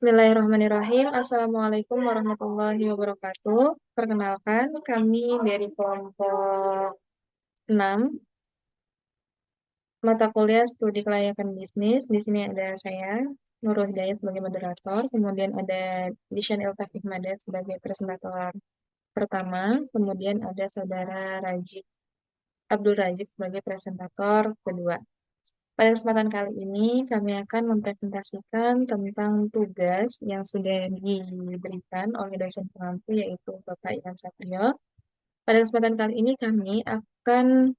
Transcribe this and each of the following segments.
Bismillahirrahmanirrahim. Assalamualaikum warahmatullahi wabarakatuh. Perkenalkan, kami dari kelompok 6 mata kuliah studi kelayakan bisnis. Di sini ada saya, Nurul Hidayat sebagai moderator, kemudian ada Dishan Iltaf Hikmadat sebagai presentator pertama, kemudian ada saudara Abdul Rajid sebagai presentator kedua. Pada kesempatan kali ini, kami akan mempresentasikan tentang tugas yang sudah diberikan oleh dosen pengampu, yaitu Bapak Iwan Satrio. Pada kesempatan kali ini, kami akan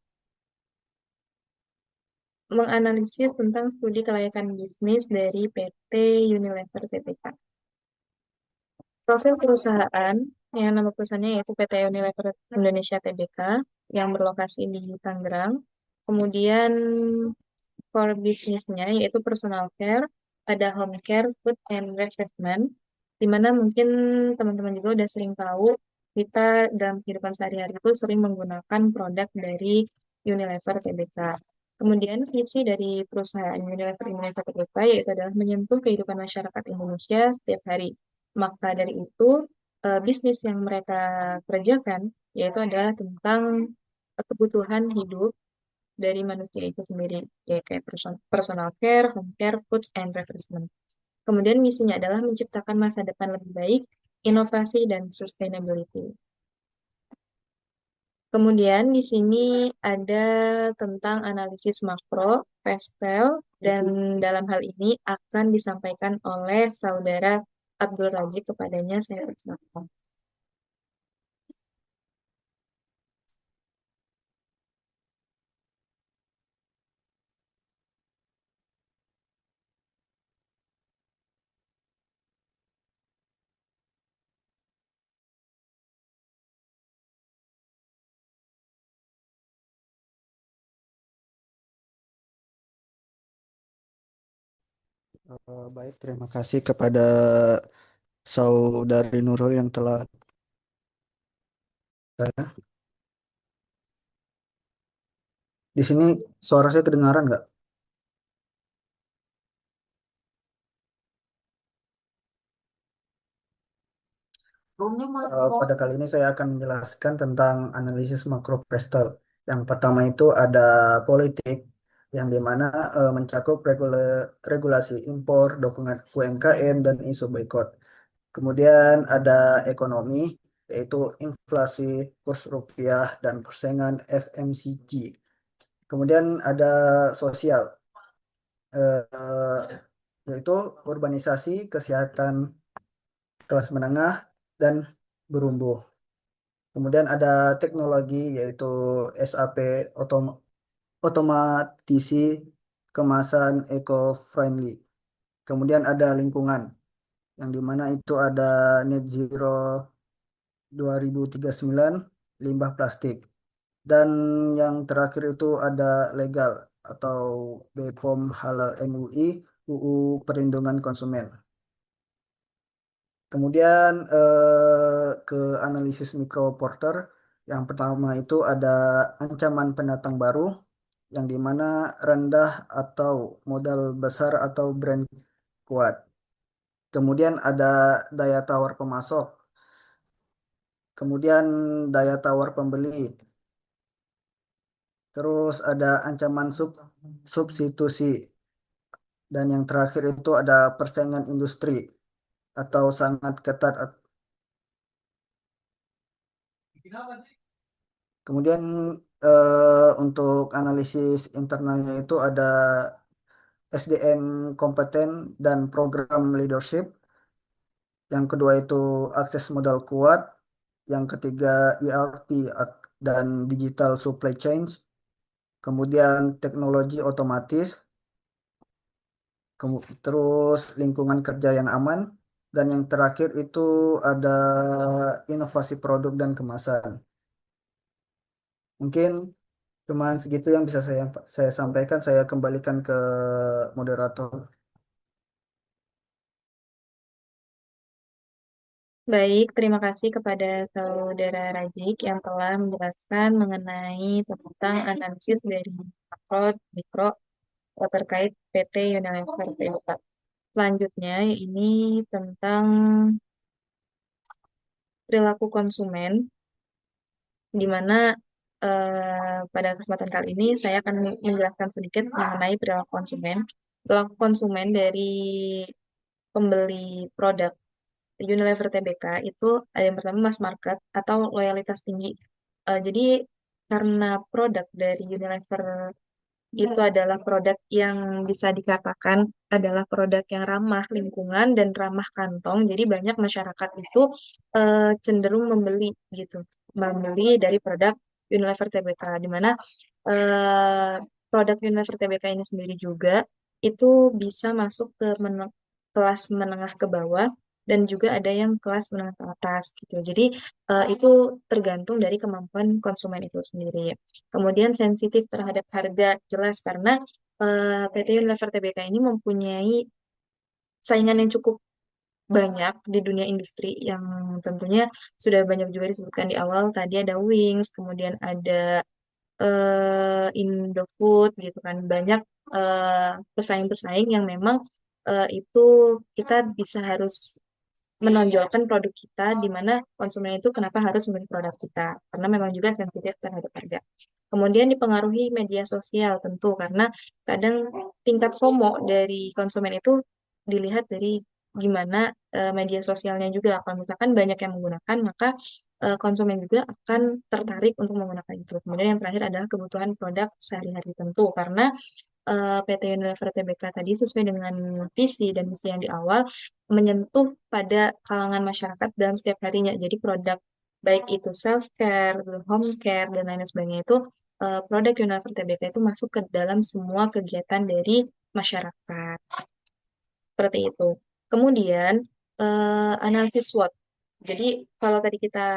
menganalisis tentang studi kelayakan bisnis dari PT Unilever Tbk. Profil perusahaan, yang nama perusahaannya yaitu PT Unilever Indonesia Tbk, yang berlokasi di Tangerang. Kemudian core bisnisnya yaitu personal care, ada home care, food and refreshment, di mana mungkin teman-teman juga udah sering tahu kita dalam kehidupan sehari-hari itu sering menggunakan produk dari Unilever Tbk. Kemudian visi dari perusahaan Unilever Tbk yaitu adalah menyentuh kehidupan masyarakat Indonesia setiap hari. Maka dari itu bisnis yang mereka kerjakan yaitu adalah tentang kebutuhan hidup dari manusia itu sendiri, ya kayak personal care, home care, foods, and refreshment. Kemudian misinya adalah menciptakan masa depan lebih baik, inovasi, dan sustainability. Kemudian di sini ada tentang analisis makro, pastel, dan dalam hal ini akan disampaikan oleh saudara Abdul Razik kepadanya saya persilakan. Baik, terima kasih kepada saudari Nurul yang telah saya. Di sini suara saya kedengaran nggak? Pada kali ini saya akan menjelaskan tentang analisis makro prestel. Yang pertama itu ada politik, yang dimana mencakup regulasi impor, dukungan UMKM, dan isu boikot. Kemudian ada ekonomi, yaitu inflasi, kurs rupiah, dan persaingan FMCG. Kemudian ada sosial, eh, yaitu urbanisasi, kesehatan kelas menengah, dan berumbuh. Kemudian ada teknologi, yaitu SAP, otomatisi, kemasan eco-friendly. Kemudian ada lingkungan, yang dimana itu ada net zero 2039, limbah plastik. Dan yang terakhir itu ada legal atau BPOM Halal MUI, UU Perlindungan Konsumen. Kemudian ke analisis Micro Porter, yang pertama itu ada ancaman pendatang baru, yang dimana rendah atau modal besar atau brand kuat. Kemudian ada daya tawar pemasok, kemudian daya tawar pembeli, terus ada ancaman substitusi, dan yang terakhir itu ada persaingan industri atau sangat ketat. Kemudian untuk analisis internalnya itu ada SDM kompeten dan program leadership. Yang kedua itu akses modal kuat. Yang ketiga ERP dan digital supply chain. Kemudian teknologi otomatis. Terus lingkungan kerja yang aman. Dan yang terakhir itu ada inovasi produk dan kemasan. Mungkin cuman segitu yang bisa saya sampaikan. Saya kembalikan ke moderator. Baik, terima kasih kepada saudara Rajik yang telah menjelaskan mengenai tentang analisis dari makro, mikro terkait PT Unilever Tbk. Selanjutnya ini tentang perilaku konsumen, di mana pada kesempatan kali ini saya akan menjelaskan sedikit mengenai perilaku konsumen. Perilaku konsumen dari pembeli produk Unilever TBK itu ada yang pertama mass market atau loyalitas tinggi. Jadi karena produk dari Unilever itu adalah produk yang bisa dikatakan adalah produk yang ramah lingkungan dan ramah kantong. Jadi banyak masyarakat itu cenderung membeli gitu, membeli dari produk Unilever TBK, di mana eh, produk Unilever TBK ini sendiri juga itu bisa masuk ke kelas menengah ke bawah dan juga ada yang kelas menengah ke atas gitu. Jadi itu tergantung dari kemampuan konsumen itu sendiri. Kemudian sensitif terhadap harga jelas karena PT Unilever TBK ini mempunyai saingan yang cukup banyak di dunia industri yang tentunya sudah banyak juga disebutkan di awal. Tadi ada Wings, kemudian ada Indofood gitu kan. Banyak pesaing-pesaing yang memang itu kita bisa harus menonjolkan produk kita di mana konsumen itu kenapa harus membeli produk kita karena memang juga sensitif terhadap harga. Kemudian dipengaruhi media sosial tentu karena kadang tingkat FOMO dari konsumen itu dilihat dari gimana media sosialnya juga. Kalau misalkan banyak yang menggunakan, maka konsumen juga akan tertarik untuk menggunakan itu. Kemudian yang terakhir adalah kebutuhan produk sehari-hari tentu karena PT Unilever TBK tadi sesuai dengan visi dan misi yang di awal menyentuh pada kalangan masyarakat dalam setiap harinya. Jadi produk baik itu self care, home care dan lain sebagainya itu produk Unilever TBK itu masuk ke dalam semua kegiatan dari masyarakat. Seperti itu. Kemudian analisis SWOT. Jadi kalau tadi kita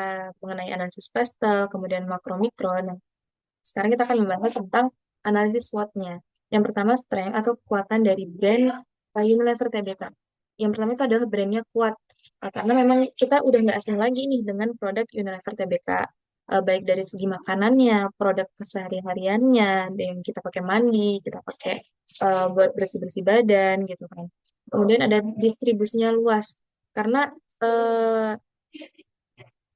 mengenai analisis pastel, kemudian makro mikro, nah sekarang kita akan membahas tentang analisis SWOT-nya. Yang pertama, strength atau kekuatan dari brand Unilever TBK. Yang pertama itu adalah brandnya kuat. Karena memang kita udah nggak asing lagi nih dengan produk Unilever TBK. Baik dari segi makanannya, produk kesehari-hariannya, yang kita pakai mandi, kita pakai buat bersih-bersih badan gitu kan. Kemudian ada distribusinya luas. Karena eh,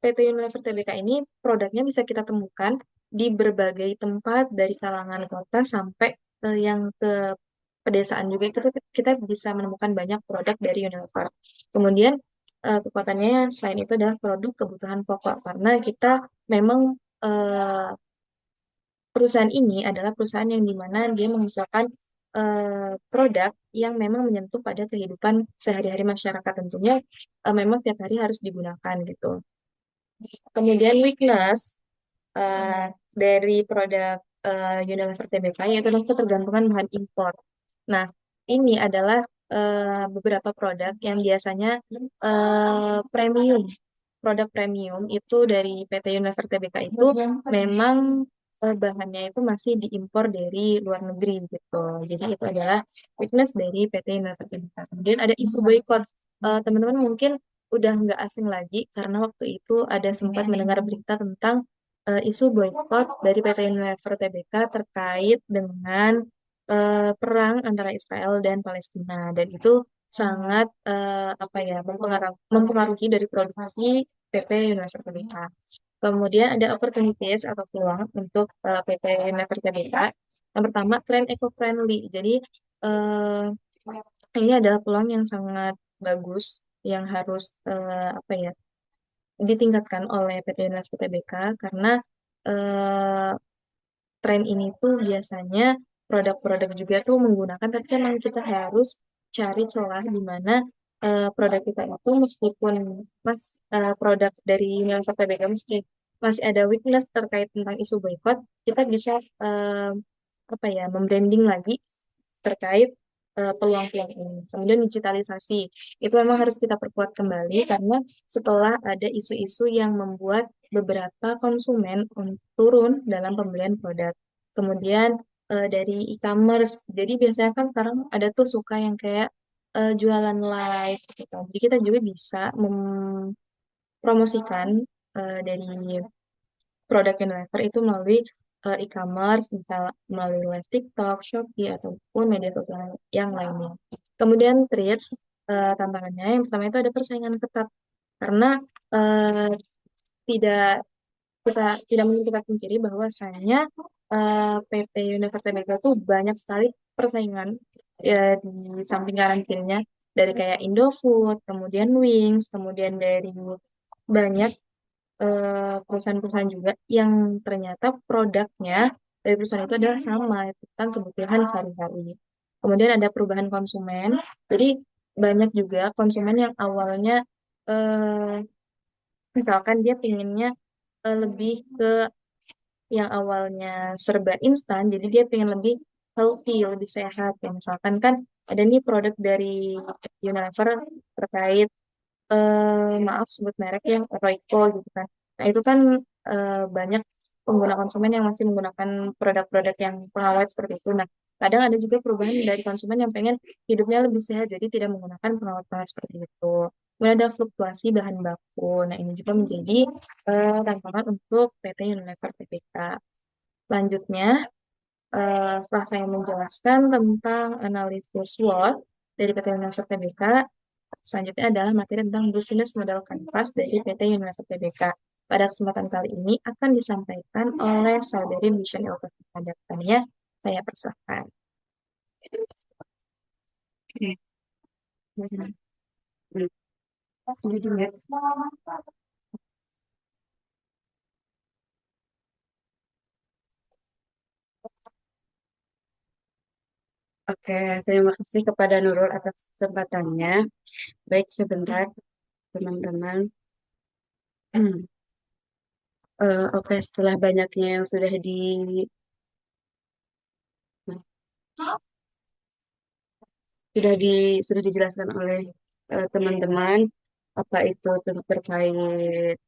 PT Unilever TBK ini produknya bisa kita temukan di berbagai tempat dari kalangan kota sampai yang ke pedesaan juga kita bisa menemukan banyak produk dari Unilever. Kemudian kekuatannya selain itu adalah produk kebutuhan pokok karena kita memang eh, perusahaan ini adalah perusahaan yang dimana dia menghasilkan produk yang memang menyentuh pada kehidupan sehari-hari masyarakat tentunya memang tiap hari harus digunakan gitu. Kemudian weakness dari produk Unilever TBK yaitu adalah ketergantungan bahan impor. Nah, ini adalah beberapa produk yang biasanya premium. Produk premium itu dari PT Unilever TBK itu memang bahannya itu masih diimpor dari luar negeri gitu. Jadi itu adalah weakness dari PT Unilever TBK. Kemudian ada isu boykot. Teman-teman mungkin udah nggak asing lagi karena waktu itu ada sempat mendengar berita tentang isu boykot dari PT Unilever TBK terkait dengan perang antara Israel dan Palestina dan itu sangat apa ya mempengaruhi dari produksi PT Unilever TBK. Kemudian ada opportunities atau peluang untuk PT Unilever TBK. Yang pertama, trend eco-friendly. Jadi eh, ini adalah peluang yang sangat bagus yang harus apa ya ditingkatkan oleh PT Unilever TBK karena eh, tren ini tuh biasanya produk-produk juga tuh menggunakan, tapi memang kita harus cari celah di mana produk kita itu meskipun produk dari Unilever TBK meski masih ada weakness terkait tentang isu boykot, kita bisa apa ya membranding lagi terkait peluang-peluang ini. Kemudian digitalisasi, itu memang harus kita perkuat kembali karena setelah ada isu-isu yang membuat beberapa konsumen turun dalam pembelian produk. Kemudian dari e-commerce, jadi biasanya kan sekarang ada tuh suka yang kayak jualan live gitu. Jadi kita juga bisa mempromosikan dari produk Unilever itu melalui e-commerce, misal melalui live TikTok, Shopee, ataupun media sosial yang lainnya. Kemudian treats, tantangannya yang pertama itu ada persaingan ketat karena eh, tidak kita tidak mungkin kita pungkiri bahwasanya PT Univer Tbk itu banyak sekali persaingan di samping kanan kirinya dari kayak Indofood, kemudian Wings, kemudian dari banyak perusahaan-perusahaan juga yang ternyata produknya dari perusahaan itu adalah sama tentang kebutuhan sehari-hari. Kemudian ada perubahan konsumen, jadi banyak juga konsumen yang awalnya eh, misalkan dia pinginnya lebih ke yang awalnya serba instan, jadi dia pengen lebih healthy, lebih sehat. Ya, misalkan kan ada nih produk dari Unilever terkait maaf sebut merek yang Royco gitu kan. Nah itu kan banyak pengguna konsumen yang masih menggunakan produk-produk yang pengawet seperti itu. Nah kadang ada juga perubahan dari konsumen yang pengen hidupnya lebih sehat, jadi tidak menggunakan pengawet-pengawet seperti itu. Kemudian ada fluktuasi bahan baku. Nah ini juga menjadi tantangan untuk PT Unilever Tbk. Selanjutnya, setelah saya menjelaskan tentang analisis SWOT dari PT Unilever Tbk, selanjutnya adalah materi tentang Business Model Canvas dari PT Unilever Tbk. Pada kesempatan kali ini akan disampaikan oleh Saudari Mission Ilkefika Daktania. Saya persilakan. Oke, terima kasih kepada Nurul atas kesempatannya. Baik, sebentar, teman-teman. Oke, setelah banyaknya yang sudah di sudah dijelaskan oleh teman-teman, apa itu terkait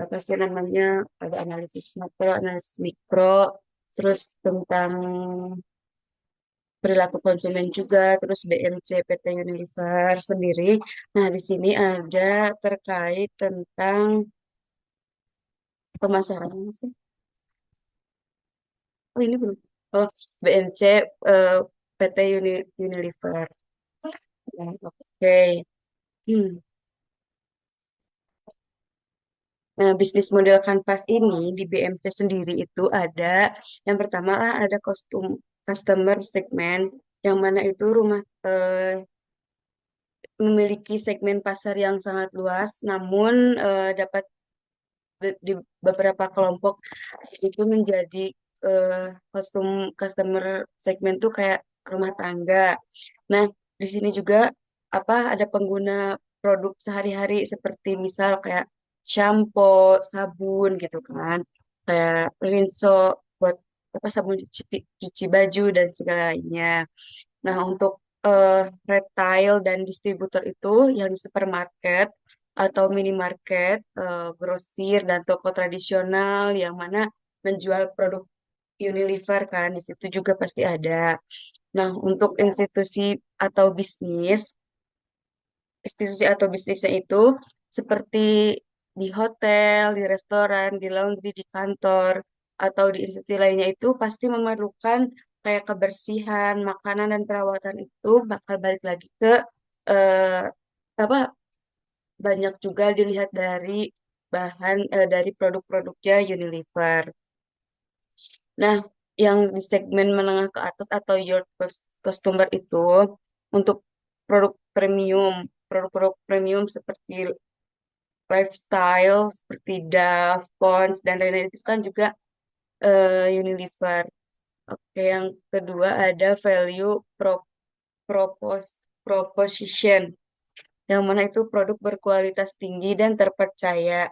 apa sih namanya, ada analisis makro, analisis mikro, terus tentang perilaku konsumen juga, terus BMC PT Unilever sendiri. Nah, di sini ada terkait tentang pemasaran sih. Oh, ini belum. Oh, BMC PT Unilever. Ya, oke. Hmm. Nah, bisnis model kanvas ini di BMC sendiri itu ada yang pertama lah ada customer segment yang mana itu rumah memiliki segmen pasar yang sangat luas, namun dapat di beberapa kelompok itu menjadi customer segmen tuh kayak rumah tangga. Nah, di sini juga apa ada pengguna produk sehari-hari seperti misal kayak shampoo, sabun gitu kan, kayak rinso buat apa sabun cuci baju dan segala lainnya. Nah, untuk retail dan distributor itu yang di supermarket atau minimarket, grosir dan toko tradisional yang mana menjual produk Unilever kan, di situ juga pasti ada. Nah, untuk institusi atau bisnisnya itu seperti di hotel, di restoran, di laundry, di kantor, atau di institusi lainnya itu pasti memerlukan kayak kebersihan, makanan dan perawatan itu bakal balik lagi ke eh, apa banyak juga dilihat dari dari produk-produknya Unilever. Nah, yang di segmen menengah ke atas atau customer itu untuk produk premium, produk-produk premium seperti lifestyle, seperti Dove, Pond's, dan lain-lain itu kan juga Unilever. Oke, yang kedua ada proposition, yang mana itu produk berkualitas tinggi dan terpercaya.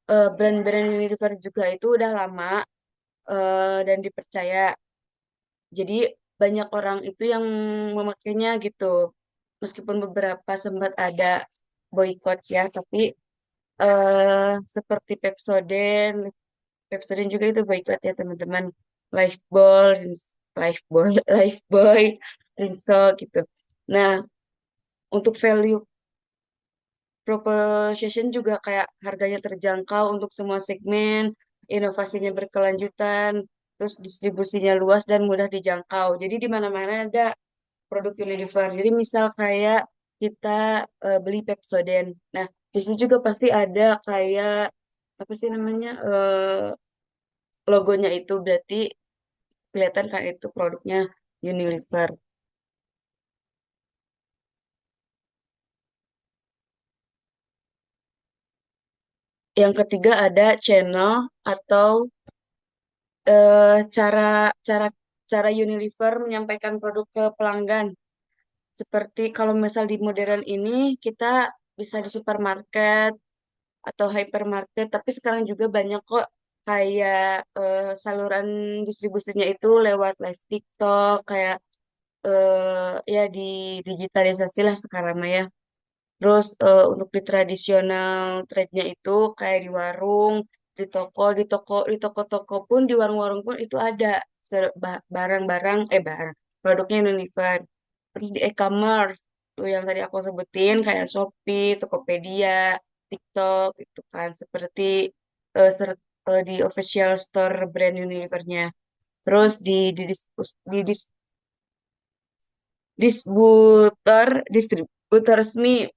Brand-brand Unilever juga itu udah lama dan dipercaya. Jadi banyak orang itu yang memakainya gitu. Meskipun beberapa sempat ada boykot ya, tapi seperti Pepsodent juga itu boykot ya teman-teman. Lifebuoy, Lifebuoy, Lifebuoy, Rinso gitu. Nah, untuk value proposition juga kayak harganya terjangkau untuk semua segmen, inovasinya berkelanjutan, terus distribusinya luas dan mudah dijangkau. Jadi di mana-mana ada. produk Unilever. Jadi misal kayak kita beli Pepsodent. Nah, di situ juga pasti ada kayak apa sih namanya logonya itu berarti kelihatan kan itu produknya Unilever. Yang ketiga ada channel atau cara cara cara Unilever menyampaikan produk ke pelanggan. Seperti kalau misal di modern ini kita bisa di supermarket atau hypermarket, tapi sekarang juga banyak kok kayak saluran distribusinya itu lewat live TikTok, kayak ya di digitalisasi lah sekarang mah ya. Terus untuk di tradisional trade-nya itu kayak di warung, di toko-toko pun, di warung-warung pun itu ada barang-barang, produknya Unilever. Terus di e-commerce, tuh yang tadi aku sebutin kayak Shopee, Tokopedia, TikTok itu kan seperti di official store brand Unilevernya. Terus distributor resmi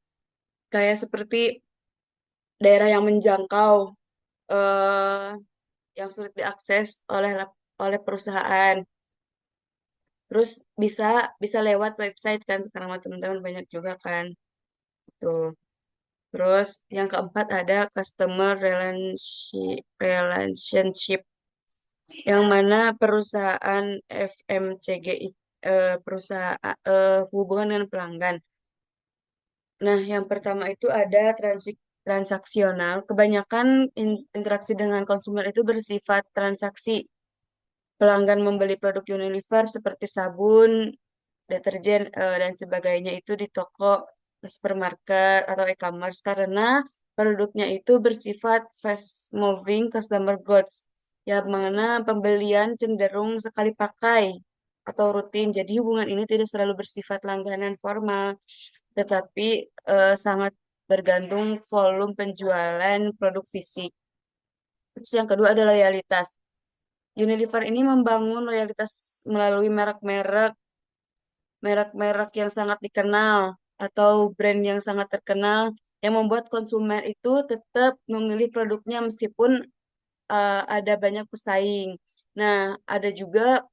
kayak seperti daerah yang menjangkau eh, yang sulit diakses oleh perusahaan. Terus bisa bisa lewat website kan sekarang mah teman-teman banyak juga kan. Tuh. Terus yang keempat ada customer relationship yang mana perusahaan FMCG perusahaan hubungan dengan pelanggan. Nah, yang pertama itu ada transaksional. Kebanyakan interaksi dengan konsumen itu bersifat transaksi. Pelanggan membeli produk Unilever seperti sabun, deterjen, dan sebagainya itu di toko, supermarket, atau e-commerce karena produknya itu bersifat fast moving customer goods, yang mana pembelian cenderung sekali pakai atau rutin. Jadi hubungan ini tidak selalu bersifat langganan formal, tetapi sangat bergantung volume penjualan produk fisik. Terus yang kedua ada loyalitas. Unilever ini membangun loyalitas melalui merek-merek yang sangat dikenal atau brand yang sangat terkenal yang membuat konsumen itu tetap memilih produknya meskipun ada banyak pesaing. Nah, ada juga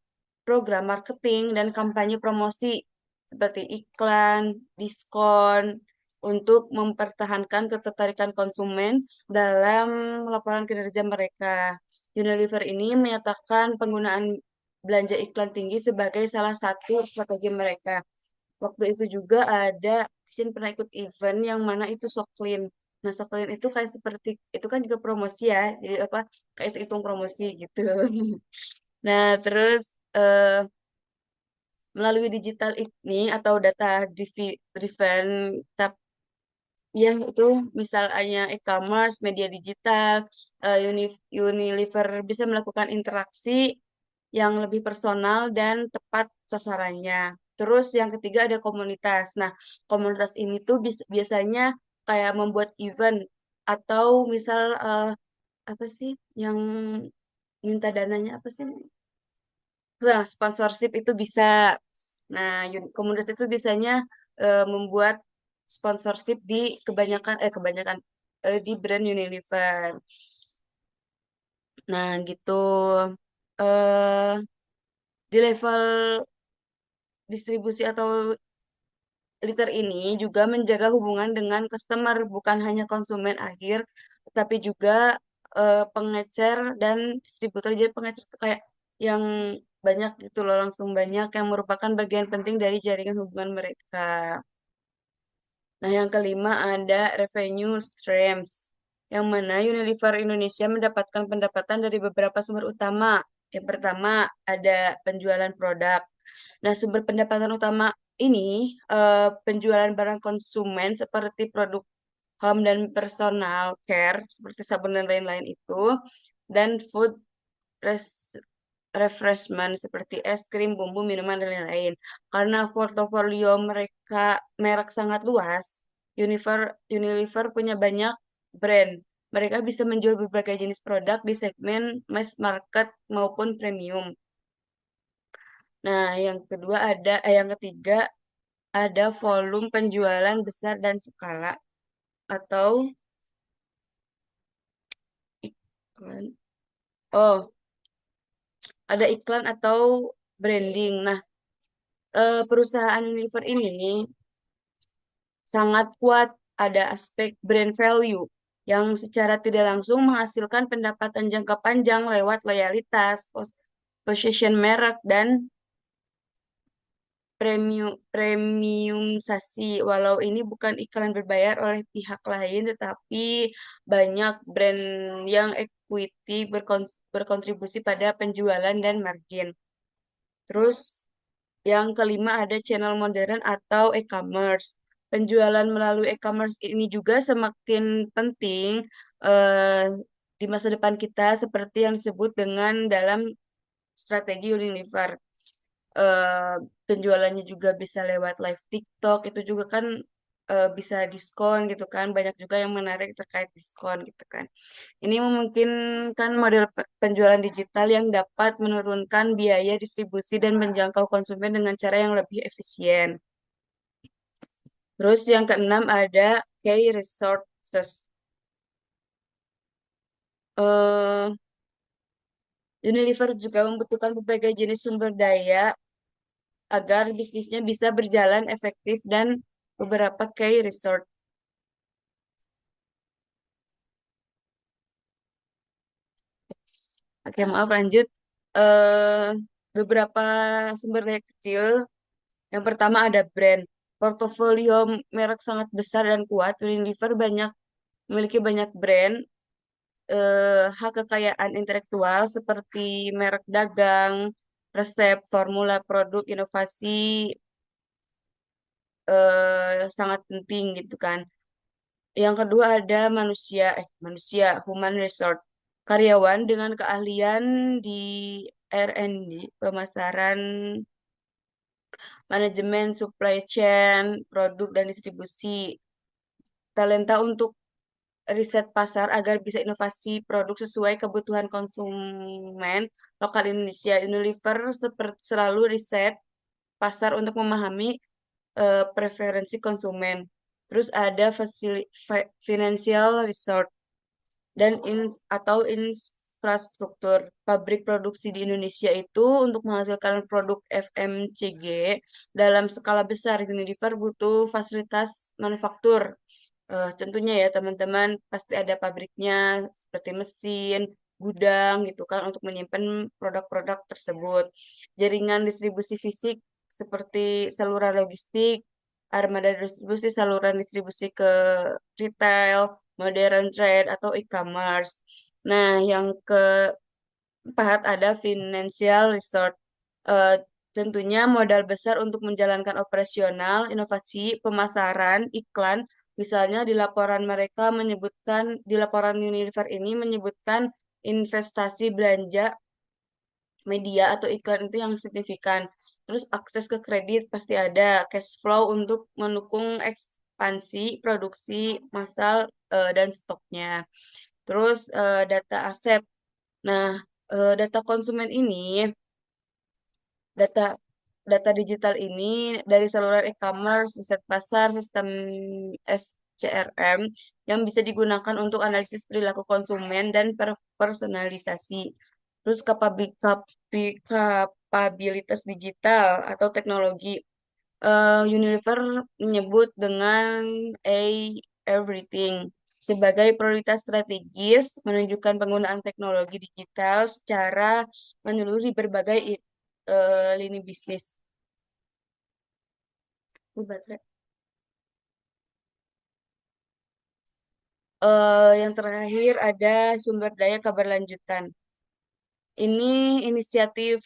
program marketing dan kampanye promosi seperti iklan, diskon untuk mempertahankan ketertarikan konsumen dalam laporan kinerja mereka. Unilever ini menyatakan penggunaan belanja iklan tinggi sebagai salah satu strategi mereka. Waktu itu juga ada Xin pernah ikut event yang mana itu Soklin. Nah, Soklin itu kayak seperti itu kan juga promosi ya. Jadi apa kayak itu hitung promosi gitu. Nah, terus melalui digital ini atau data driven ya itu misalnya e-commerce, media digital, Unilever bisa melakukan interaksi yang lebih personal dan tepat sasarannya. Terus yang ketiga ada komunitas. Nah, komunitas ini tuh biasanya kayak membuat event atau misal apa sih yang minta dananya apa sih? Nah, sponsorship itu bisa. Nah, komunitas itu biasanya membuat sponsorship di kebanyakan di brand Unilever. Nah, gitu. eh di level distribusi atau liter ini juga menjaga hubungan dengan customer, bukan hanya konsumen akhir, tapi juga pengecer dan distributor. Jadi pengecer itu kayak yang banyak gitu loh, langsung banyak yang merupakan bagian penting dari jaringan hubungan mereka. Nah, yang kelima ada revenue streams, yang mana Unilever Indonesia mendapatkan pendapatan dari beberapa sumber utama. Yang pertama ada penjualan produk. Nah, sumber pendapatan utama ini penjualan barang konsumen seperti produk home dan personal care, seperti sabun dan lain-lain itu, dan food res- refreshment seperti es krim, bumbu, minuman, dan lain-lain. Karena portofolio mereka merek sangat luas, Unilever punya banyak brand. Mereka bisa menjual berbagai jenis produk di segmen mass market maupun premium. Nah, yang ketiga ada volume penjualan besar dan skala atau iklan. Oh, ada iklan atau branding. Nah, perusahaan Unilever ini sangat kuat ada aspek brand value yang secara tidak langsung menghasilkan pendapatan jangka panjang lewat loyalitas, possession merek, dan premiumisasi. Walau ini bukan iklan berbayar oleh pihak lain, tetapi banyak brand yang equity berkontribusi pada penjualan dan margin. Terus yang kelima ada channel modern atau e-commerce. Penjualan melalui e-commerce ini juga semakin penting eh, di masa depan kita seperti yang disebut dengan dalam strategi Unilever. eh, Penjualannya juga bisa lewat live TikTok, itu juga kan bisa diskon gitu kan. Banyak juga yang menarik terkait diskon gitu kan. Ini memungkinkan model penjualan digital yang dapat menurunkan biaya distribusi dan menjangkau konsumen dengan cara yang lebih efisien. Terus yang keenam ada key resources. Eh, Unilever juga membutuhkan berbagai jenis sumber daya agar bisnisnya bisa berjalan efektif dan beberapa key resource. Oke, maaf lanjut. Eh, Beberapa sumber daya kecil. Yang pertama ada brand. Portofolio merek sangat besar dan kuat. Unilever memiliki banyak brand. Hak kekayaan intelektual seperti merek dagang, resep, formula produk, inovasi sangat penting gitu kan. Yang kedua ada human resource. Karyawan dengan keahlian di R&D, pemasaran, manajemen, supply chain, produk dan distribusi. Talenta untuk riset pasar agar bisa inovasi produk sesuai kebutuhan konsumen lokal Indonesia. Unilever seperti selalu riset pasar untuk memahami preferensi konsumen. Terus ada financial resource atau infrastruktur. Pabrik produksi di Indonesia itu untuk menghasilkan produk FMCG dalam skala besar, Unilever butuh fasilitas manufaktur. Tentunya ya teman-teman pasti ada pabriknya seperti mesin, gudang gitu kan untuk menyimpan produk-produk tersebut. Jaringan distribusi fisik seperti saluran logistik, armada distribusi, saluran distribusi ke retail, modern trade atau e-commerce. Nah, yang keempat ada financial resort. Eh, Tentunya modal besar untuk menjalankan operasional, inovasi, pemasaran, iklan. Misalnya di laporan Unilever ini menyebutkan investasi belanja media atau iklan itu yang signifikan. Terus akses ke kredit pasti ada, cash flow untuk mendukung ekspansi, produksi massal dan stoknya. Terus data aset. Nah, data konsumen ini, data data digital ini dari saluran e-commerce, riset pasar, sistem SCRM yang bisa digunakan untuk analisis perilaku konsumen dan personalisasi. Terus kapabilitas digital atau teknologi. Unilever menyebut dengan A everything sebagai prioritas strategis, menunjukkan penggunaan teknologi digital secara menyeluruh di berbagai lini bisnis. Baterai. Yang terakhir ada sumber daya keberlanjutan. Ini inisiatif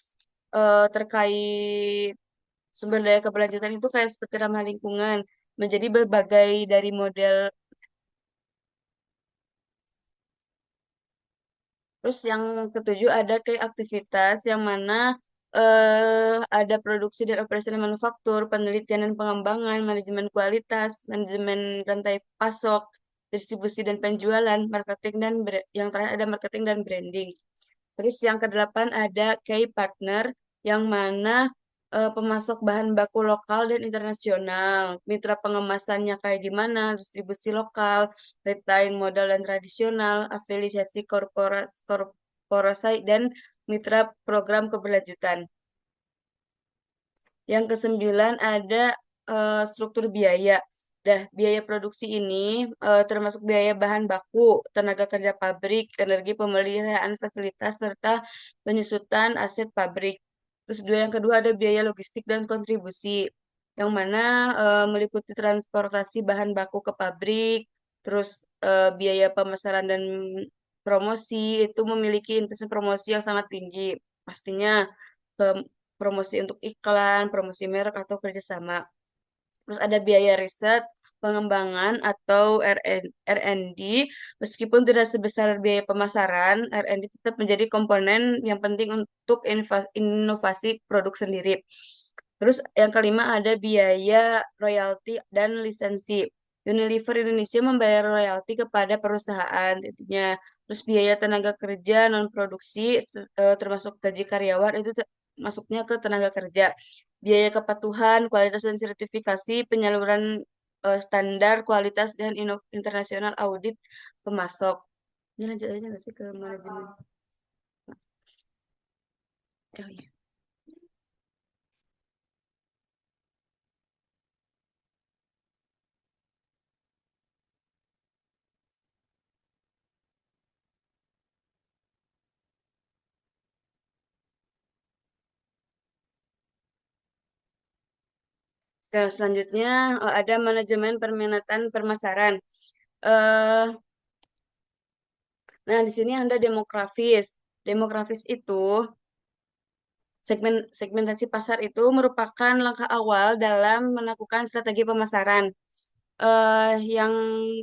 terkait sumber daya keberlanjutan itu kayak seperti ramah lingkungan, menjadi berbagai dari model. Terus yang ketujuh ada kayak aktivitas yang mana ada produksi dan operasi manufaktur, penelitian dan pengembangan, manajemen kualitas, manajemen rantai pasok, distribusi dan penjualan, marketing dan yang terakhir ada marketing dan branding. Terus yang kedelapan ada key partner yang mana pemasok bahan baku lokal dan internasional, mitra pengemasannya kayak gimana, distribusi lokal, retain modal dan tradisional, afiliasi korporasi dan mitra program keberlanjutan. Yang kesembilan ada struktur biaya. Dah, biaya produksi ini termasuk biaya bahan baku, tenaga kerja pabrik, energi pemeliharaan fasilitas, serta penyusutan aset pabrik. Terus yang kedua ada biaya logistik dan kontribusi, yang mana meliputi transportasi bahan baku ke pabrik, terus biaya pemasaran dan promosi itu memiliki intensitas promosi yang sangat tinggi. Pastinya ke promosi untuk iklan, promosi merek atau kerjasama. Terus ada biaya riset, pengembangan atau R&D. Meskipun tidak sebesar biaya pemasaran, R&D tetap menjadi komponen yang penting untuk inovasi produk sendiri. Terus yang kelima ada biaya royalti dan lisensi. Unilever Indonesia membayar royalti kepada perusahaan tentunya. Terus biaya tenaga kerja non produksi termasuk gaji karyawan itu masuknya ke tenaga kerja. Biaya kepatuhan, kualitas dan sertifikasi, penyaluran standar kualitas dan internasional audit pemasok. Ini lanjut aja nggak sih ke manajemen? Oh, iya. Nah, selanjutnya ada manajemen permintaan permasaran. Eh, nah, di sini ada demografis. Demografis itu segmentasi pasar itu merupakan langkah awal dalam melakukan strategi pemasaran. Yang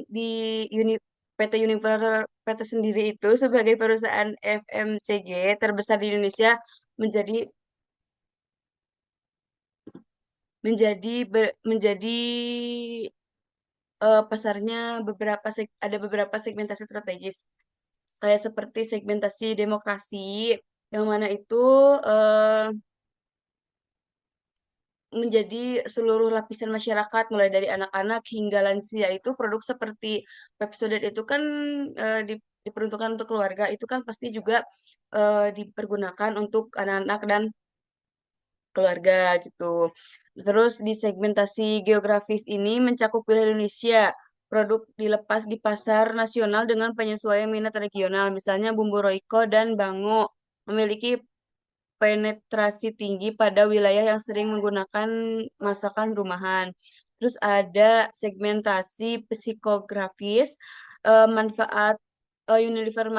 di uni, PT Unilever PT sendiri itu sebagai perusahaan FMCG terbesar di Indonesia menjadi menjadi pasarnya ada beberapa segmentasi strategis kayak seperti segmentasi demokrasi yang mana itu eh, menjadi seluruh lapisan masyarakat mulai dari anak-anak hingga lansia itu produk seperti Pepsodent itu kan diperuntukkan untuk keluarga itu kan pasti juga dipergunakan untuk anak-anak dan keluarga gitu. Terus di segmentasi geografis ini mencakup wilayah Indonesia. Produk dilepas di pasar nasional dengan penyesuaian minat regional. Misalnya bumbu Royco dan Bango memiliki penetrasi tinggi pada wilayah yang sering menggunakan masakan rumahan. Terus ada segmentasi psikografis, manfaat Unilever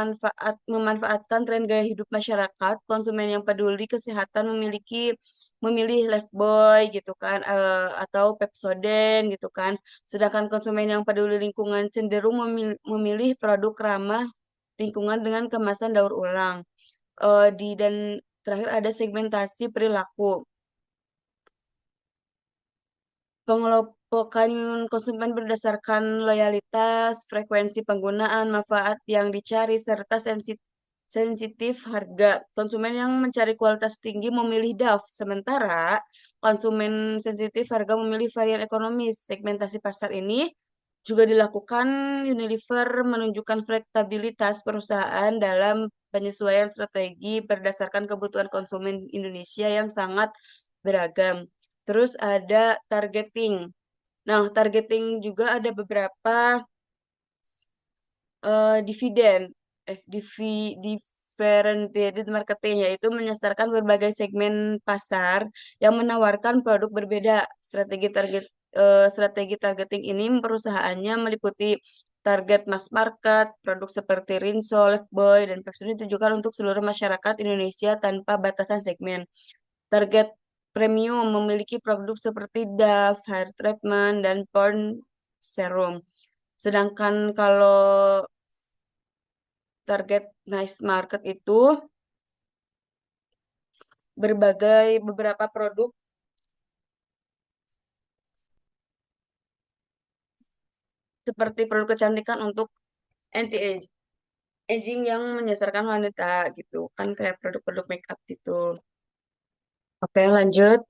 memanfaatkan tren gaya hidup masyarakat, konsumen yang peduli kesehatan memilih Lifebuoy gitu kan, atau Pepsodent gitu kan. Sedangkan konsumen yang peduli lingkungan cenderung memilih produk ramah lingkungan dengan kemasan daur ulang. Dan terakhir ada segmentasi perilaku. Pengelompokan konsumen berdasarkan loyalitas, frekuensi penggunaan, manfaat yang dicari, serta sensitif harga. Konsumen yang mencari kualitas tinggi memilih Dove, sementara konsumen sensitif harga memilih varian ekonomis. Segmentasi pasar ini juga dilakukan Unilever menunjukkan fleksibilitas perusahaan dalam penyesuaian strategi berdasarkan kebutuhan konsumen Indonesia yang sangat beragam. Terus ada targeting. Nah, targeting juga ada beberapa dividen, differentiated marketing, yaitu menyasarkan berbagai segmen pasar yang menawarkan produk berbeda. Strategi targeting ini perusahaannya meliputi target mass market, produk seperti Rinso, Lifebuoy, dan Pepsodent ditujukan untuk seluruh masyarakat Indonesia tanpa batasan segmen. Target premium memiliki produk seperti Dove, hair treatment, dan porn serum. Sedangkan kalau target niche market itu beberapa produk seperti produk kecantikan untuk anti-aging yang menyasarkan wanita gitu kan kayak produk-produk make up gitu. Oke, lanjut.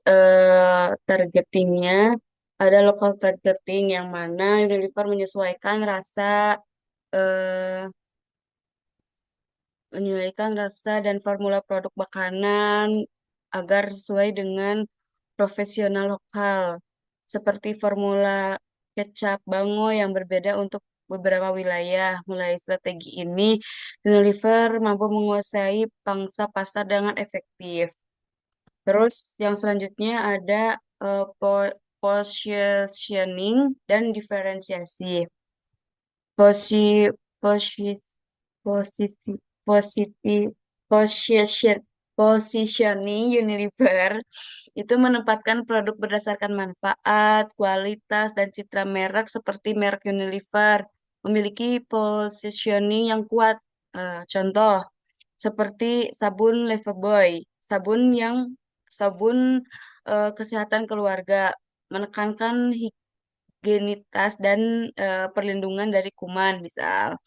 Targetingnya ada local targeting yang mana Unilever menyesuaikan eh, dan formula produk makanan agar sesuai dengan profesional lokal, seperti formula kecap Bango yang berbeda untuk beberapa wilayah. Mulai strategi ini, Unilever mampu menguasai pangsa pasar dengan efektif. Terus yang selanjutnya ada positioning dan diferensiasi. Posi, posi, posisi, positi, position, positioning Unilever itu menempatkan produk berdasarkan manfaat, kualitas, dan citra merek seperti merek Unilever memiliki positioning yang kuat. Contoh seperti sabun Lifebuoy, sabun kesehatan keluarga menekankan higienitas dan perlindungan dari kuman, misal.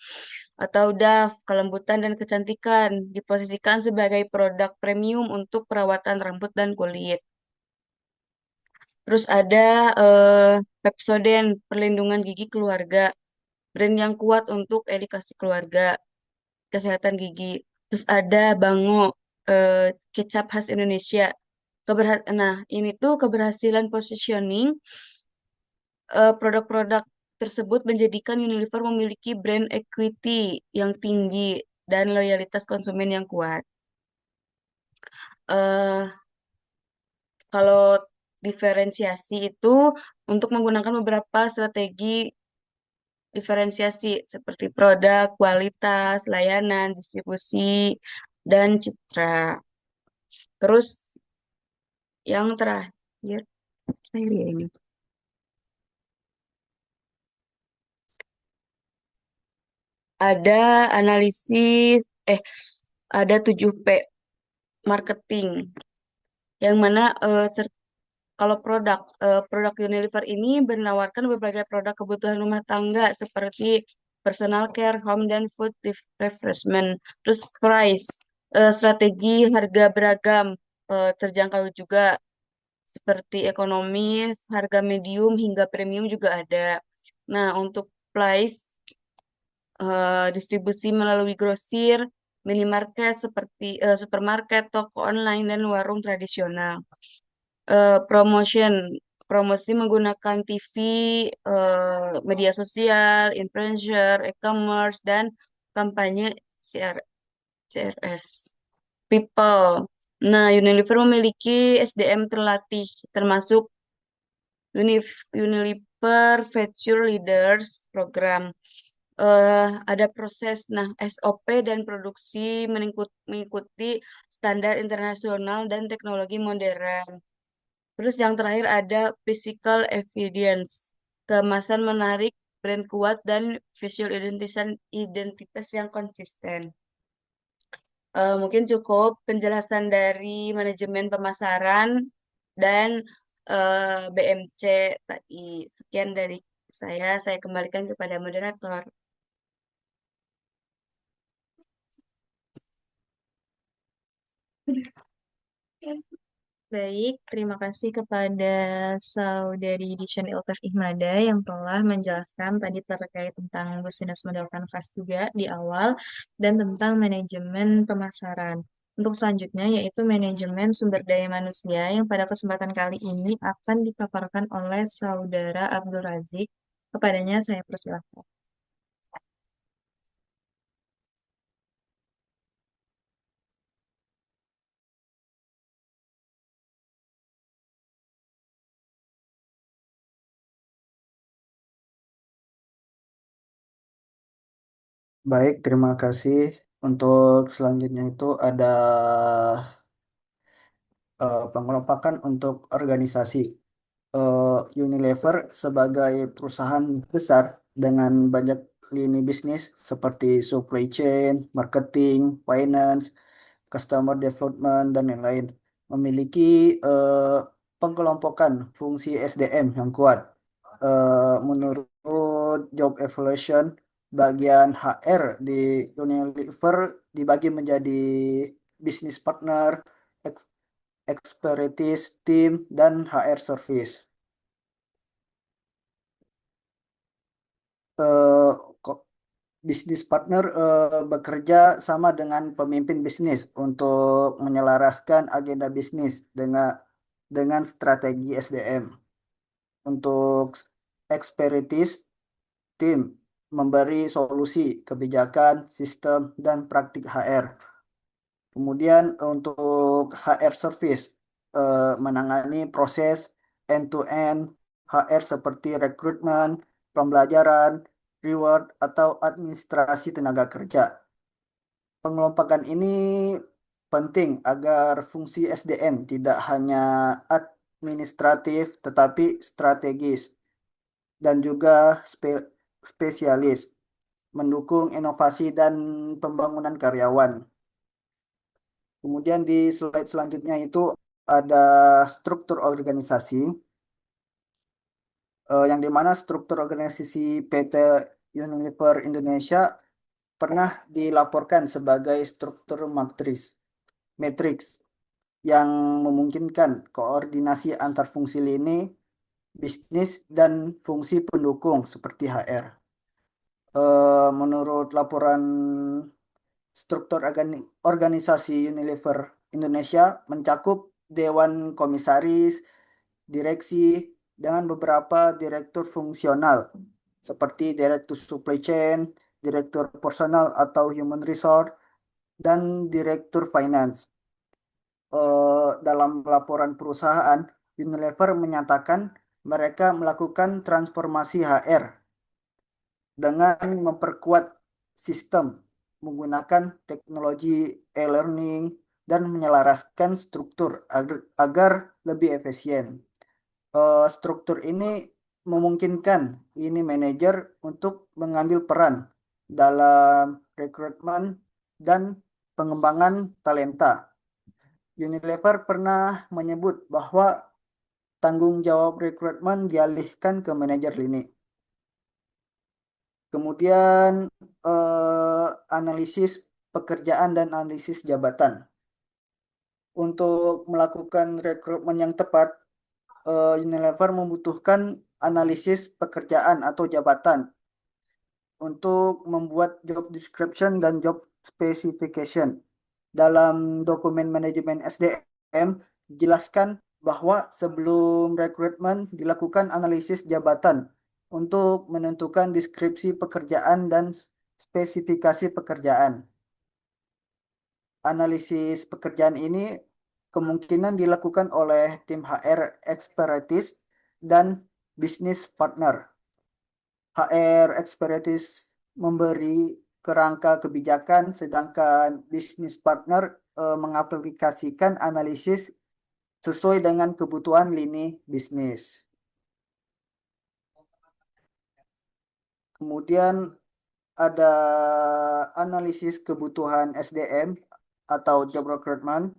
Atau Dove, kelembutan dan kecantikan, diposisikan sebagai produk premium untuk perawatan rambut dan kulit. Terus ada Pepsodent, perlindungan gigi keluarga, brand yang kuat untuk edukasi keluarga, kesehatan gigi. Terus ada Bango, kecap khas Indonesia. Nah, ini tuh keberhasilan positioning produk-produk tersebut menjadikan Unilever memiliki brand equity yang tinggi dan loyalitas konsumen yang kuat. eh Kalau diferensiasi itu untuk menggunakan beberapa strategi diferensiasi seperti produk, kualitas, layanan, distribusi, dan citra. Terus yang terakhir ya ini. Ada analisis, ada 7P marketing, yang mana kalau produk Unilever ini menawarkan berbagai produk kebutuhan rumah tangga seperti personal care, home dan food refreshment. Terus price, strategi harga beragam, terjangkau juga seperti ekonomis, harga medium hingga premium juga ada. Nah, untuk price, distribusi melalui grosir, minimarket seperti supermarket, toko online dan warung tradisional. Promotion, promosi menggunakan TV, media sosial, influencer, e-commerce, dan kampanye CRS. People. Nah, Unilever memiliki SDM terlatih, termasuk Unilever Future Leaders Program. Ada proses, nah SOP dan produksi mengikuti standar internasional dan teknologi modern. Terus yang terakhir ada physical evidence, kemasan menarik, brand kuat, dan visual identitas yang konsisten. Mungkin cukup penjelasan dari manajemen pemasaran dan BMC tadi. Sekian dari saya kembalikan kepada moderator. Baik, terima kasih kepada Saudari Dishan Iltef Ihmada yang telah menjelaskan tadi terkait tentang business model Canvas juga di awal dan tentang manajemen pemasaran. Untuk selanjutnya yaitu manajemen sumber daya manusia yang pada kesempatan kali ini akan dipaparkan oleh Saudara Abdul Razik. Kepadanya saya persilahkan. Baik, terima kasih. Untuk selanjutnya itu ada pengelompokan untuk organisasi. Unilever sebagai perusahaan besar dengan banyak lini bisnis seperti supply chain, marketing, finance, customer development, dan lain-lain, memiliki eh, pengelompokan fungsi SDM yang kuat. Menurut job evaluation, bagian HR di Unilever dibagi menjadi business partner, expertise team, dan HR service. Eh, ko- Bisnis partner bekerja sama dengan pemimpin bisnis untuk menyelaraskan agenda bisnis dengan strategi SDM. Untuk expertise tim memberi solusi kebijakan, sistem, dan praktik HR. Kemudian untuk HR service menangani proses end-to-end HR seperti rekrutmen, pembelajaran, reward, atau administrasi tenaga kerja. Pengelompokan ini penting agar fungsi SDM tidak hanya administratif tetapi strategis dan juga spesialis, mendukung inovasi dan pembangunan karyawan. Kemudian di slide selanjutnya itu ada struktur organisasi, yang dimana struktur organisasi PT Unilever Indonesia pernah dilaporkan sebagai struktur matriks yang memungkinkan koordinasi antar fungsi lini, bisnis, dan fungsi pendukung seperti HR. Menurut laporan struktur organisasi Unilever Indonesia mencakup Dewan Komisaris, Direksi, dengan beberapa direktur fungsional seperti Direktur Supply Chain, Direktur Personal atau Human Resource, dan Direktur Finance. Dalam laporan perusahaan, Unilever menyatakan mereka melakukan transformasi HR dengan memperkuat sistem menggunakan teknologi e-learning dan menyelaraskan struktur agar lebih efisien. Struktur ini memungkinkan ini manajer untuk mengambil peran dalam rekrutmen dan pengembangan talenta. Unilever pernah menyebut bahwa tanggung jawab rekrutmen dialihkan ke manajer lini. Kemudian analisis pekerjaan dan analisis jabatan. Untuk melakukan rekrutmen yang tepat, Unilever membutuhkan analisis pekerjaan atau jabatan untuk membuat job description dan job specification. Dalam dokumen manajemen SDM, dijelaskan bahwa sebelum rekrutmen dilakukan analisis jabatan untuk menentukan deskripsi pekerjaan dan spesifikasi pekerjaan. Analisis pekerjaan ini kemungkinan dilakukan oleh tim HR expertise dan bisnis partner. HR expertise memberi kerangka kebijakan, sedangkan bisnis partner mengaplikasikan analisis sesuai dengan kebutuhan lini bisnis. Kemudian ada analisis kebutuhan SDM atau job recruitment.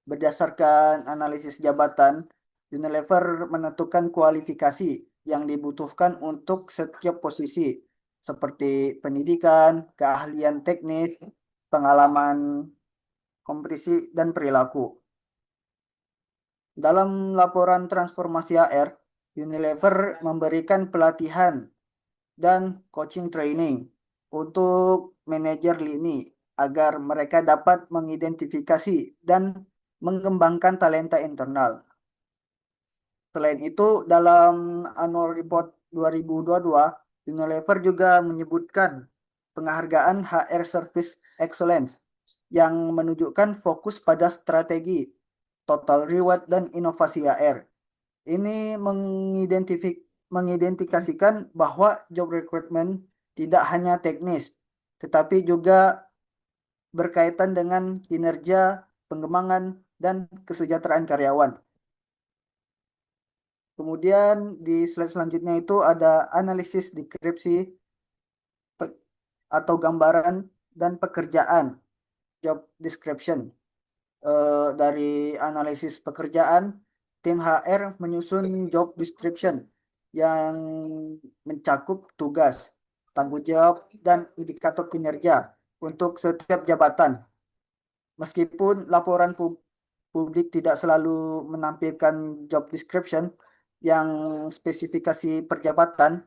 Berdasarkan analisis jabatan, Unilever menentukan kualifikasi yang dibutuhkan untuk setiap posisi, seperti pendidikan, keahlian teknis, pengalaman kompresi, dan perilaku. Dalam laporan transformasi HR, Unilever memberikan pelatihan dan coaching training untuk manajer lini agar mereka dapat mengidentifikasi dan mengembangkan talenta internal. Selain itu, dalam Annual Report 2022, Unilever juga menyebutkan penghargaan HR Service Excellence yang menunjukkan fokus pada strategi, total reward, dan inovasi HR. Ini mengidentifikasikan bahwa job recruitment tidak hanya teknis, tetapi juga berkaitan dengan kinerja, pengembangan, dan kesejahteraan karyawan. Kemudian di slide selanjutnya itu ada analisis deskripsi atau gambaran dan pekerjaan, job description. Dari analisis pekerjaan, tim HR menyusun job description yang mencakup tugas, tanggung jawab, dan indikator kinerja untuk setiap jabatan. Meskipun publik tidak selalu menampilkan job description yang spesifikasi perjabatan,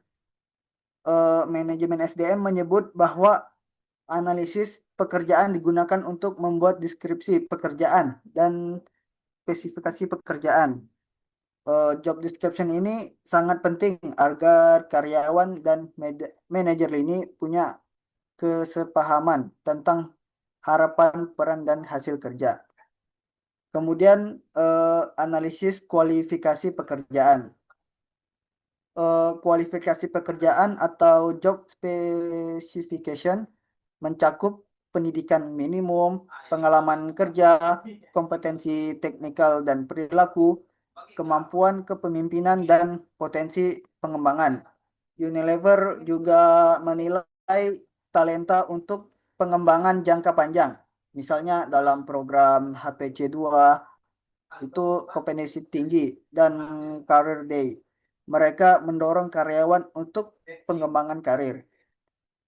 manajemen SDM menyebut bahwa analisis pekerjaan digunakan untuk membuat deskripsi pekerjaan dan spesifikasi pekerjaan. Job description ini sangat penting agar karyawan dan manajer ini punya kesepahaman tentang harapan peran dan hasil kerja. Kemudian analisis kualifikasi pekerjaan. Kualifikasi pekerjaan atau job specification mencakup pendidikan minimum, pengalaman kerja, kompetensi teknikal dan perilaku, kemampuan kepemimpinan dan potensi pengembangan. Unilever juga menilai talenta untuk pengembangan jangka panjang. Misalnya dalam program HPC 2 itu kompetensi tinggi dan Career Day. Mereka mendorong karyawan untuk pengembangan karir.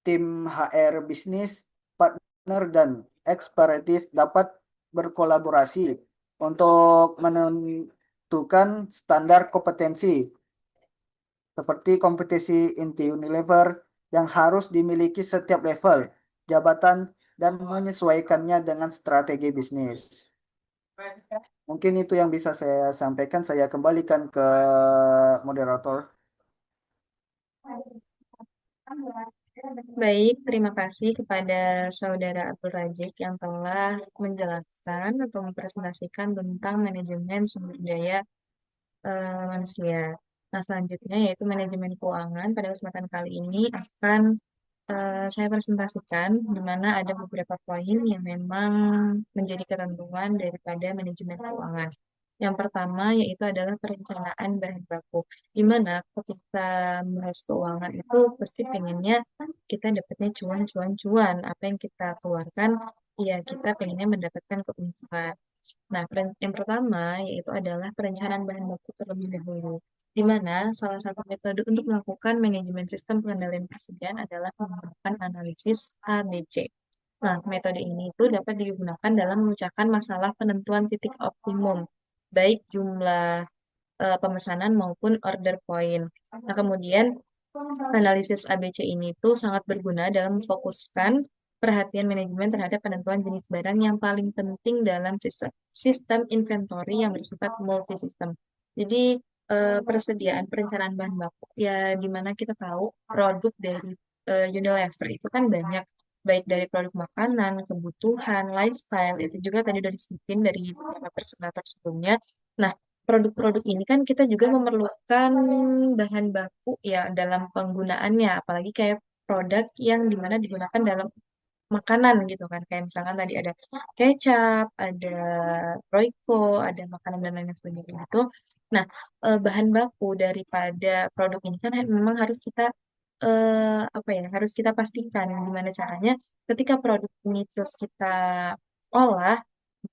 Tim HR bisnis, partner, dan ekspertis dapat berkolaborasi untuk menentukan standar kompetensi seperti kompetisi inti Unilever yang harus dimiliki setiap level jabatan dan menyesuaikannya dengan strategi bisnis. Mungkin itu yang bisa saya sampaikan. Saya kembalikan ke moderator. Baik, terima kasih kepada Saudara Abdul Rajik yang telah menjelaskan atau mempresentasikan tentang manajemen sumber daya manusia. Nah, selanjutnya yaitu manajemen keuangan. Pada kesempatan kali ini akan saya presentasikan di mana ada beberapa poin yang memang menjadi ketentuan daripada manajemen keuangan. Yang pertama yaitu adalah perencanaan bahan baku, di mana ketika membahas keuangan itu pasti pengennya kita dapatnya cuan, cuan, cuan. Apa yang kita keluarkan, ya kita pengennya mendapatkan keuntungan. Nah, yang pertama yaitu adalah perencanaan bahan baku terlebih dahulu, di mana salah satu metode untuk melakukan manajemen sistem pengendalian persediaan adalah menggunakan analisis ABC. Nah, metode ini itu dapat digunakan dalam memecahkan masalah penentuan titik optimum, baik jumlah pemesanan maupun order point. Nah, kemudian analisis ABC ini tuh sangat berguna dalam memfokuskan perhatian manajemen terhadap penentuan jenis barang yang paling penting dalam sistem inventory yang bersifat multi-sistem. Jadi, persediaan perencanaan bahan baku, ya di mana kita tahu produk dari Unilever itu kan banyak, baik dari produk makanan, kebutuhan, lifestyle, itu juga tadi udah disebutin dari beberapa presentator sebelumnya. Nah, produk-produk ini kan kita juga memerlukan bahan baku ya dalam penggunaannya, apalagi kayak produk yang dimana digunakan dalam makanan gitu kan, kayak misalkan tadi ada kecap, ada Royco, ada makanan dan lain sebagainya gitu. Nah, bahan baku daripada produk ini kan memang harus kita apa ya, harus kita pastikan gimana caranya ketika produk ini terus kita olah,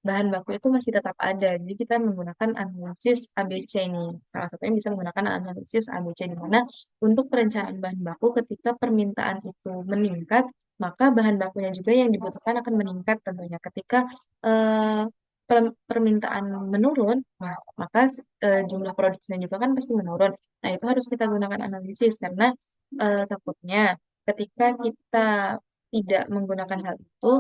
bahan baku itu masih tetap ada. Jadi kita menggunakan analisis ABC ini. Salah satunya bisa menggunakan analisis ABC di mana untuk perencanaan bahan baku ketika permintaan itu meningkat, maka bahan bakunya juga yang dibutuhkan akan meningkat tentunya. Ketika eh, permintaan menurun, nah, maka jumlah produksinya juga kan pasti menurun. Nah, itu harus kita gunakan analisis karena takutnya ketika kita tidak menggunakan hal itu,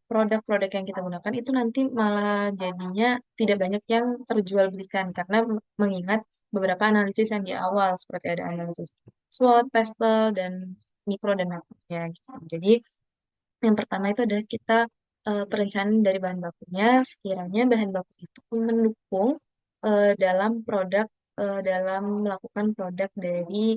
produk-produk yang kita gunakan itu nanti malah jadinya tidak banyak yang terjual belikan karena mengingat beberapa analisis yang di awal seperti ada analisis SWOT, pestle, dan mikro dan makronya gitu. Jadi yang pertama itu adalah kita perencanaan dari bahan bakunya sekiranya bahan baku itu mendukung dalam produk dalam melakukan produk dari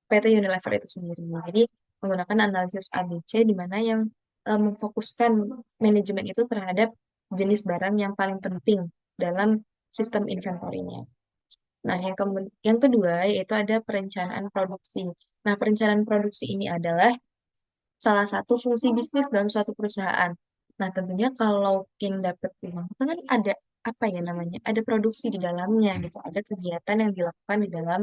PT Unilever itu sendiri. Jadi menggunakan analisis ABC di mana yang memfokuskan manajemen itu terhadap jenis barang yang paling penting dalam sistem inventory-nya. Nah, yang kedua yaitu ada perencanaan produksi. Nah, perencanaan produksi ini adalah salah satu fungsi bisnis dalam suatu perusahaan. Nah, tentunya kalau Kin dapat uang, itu kan ada apa ya namanya? Ada produksi di dalamnya gitu. Ada kegiatan yang dilakukan di dalam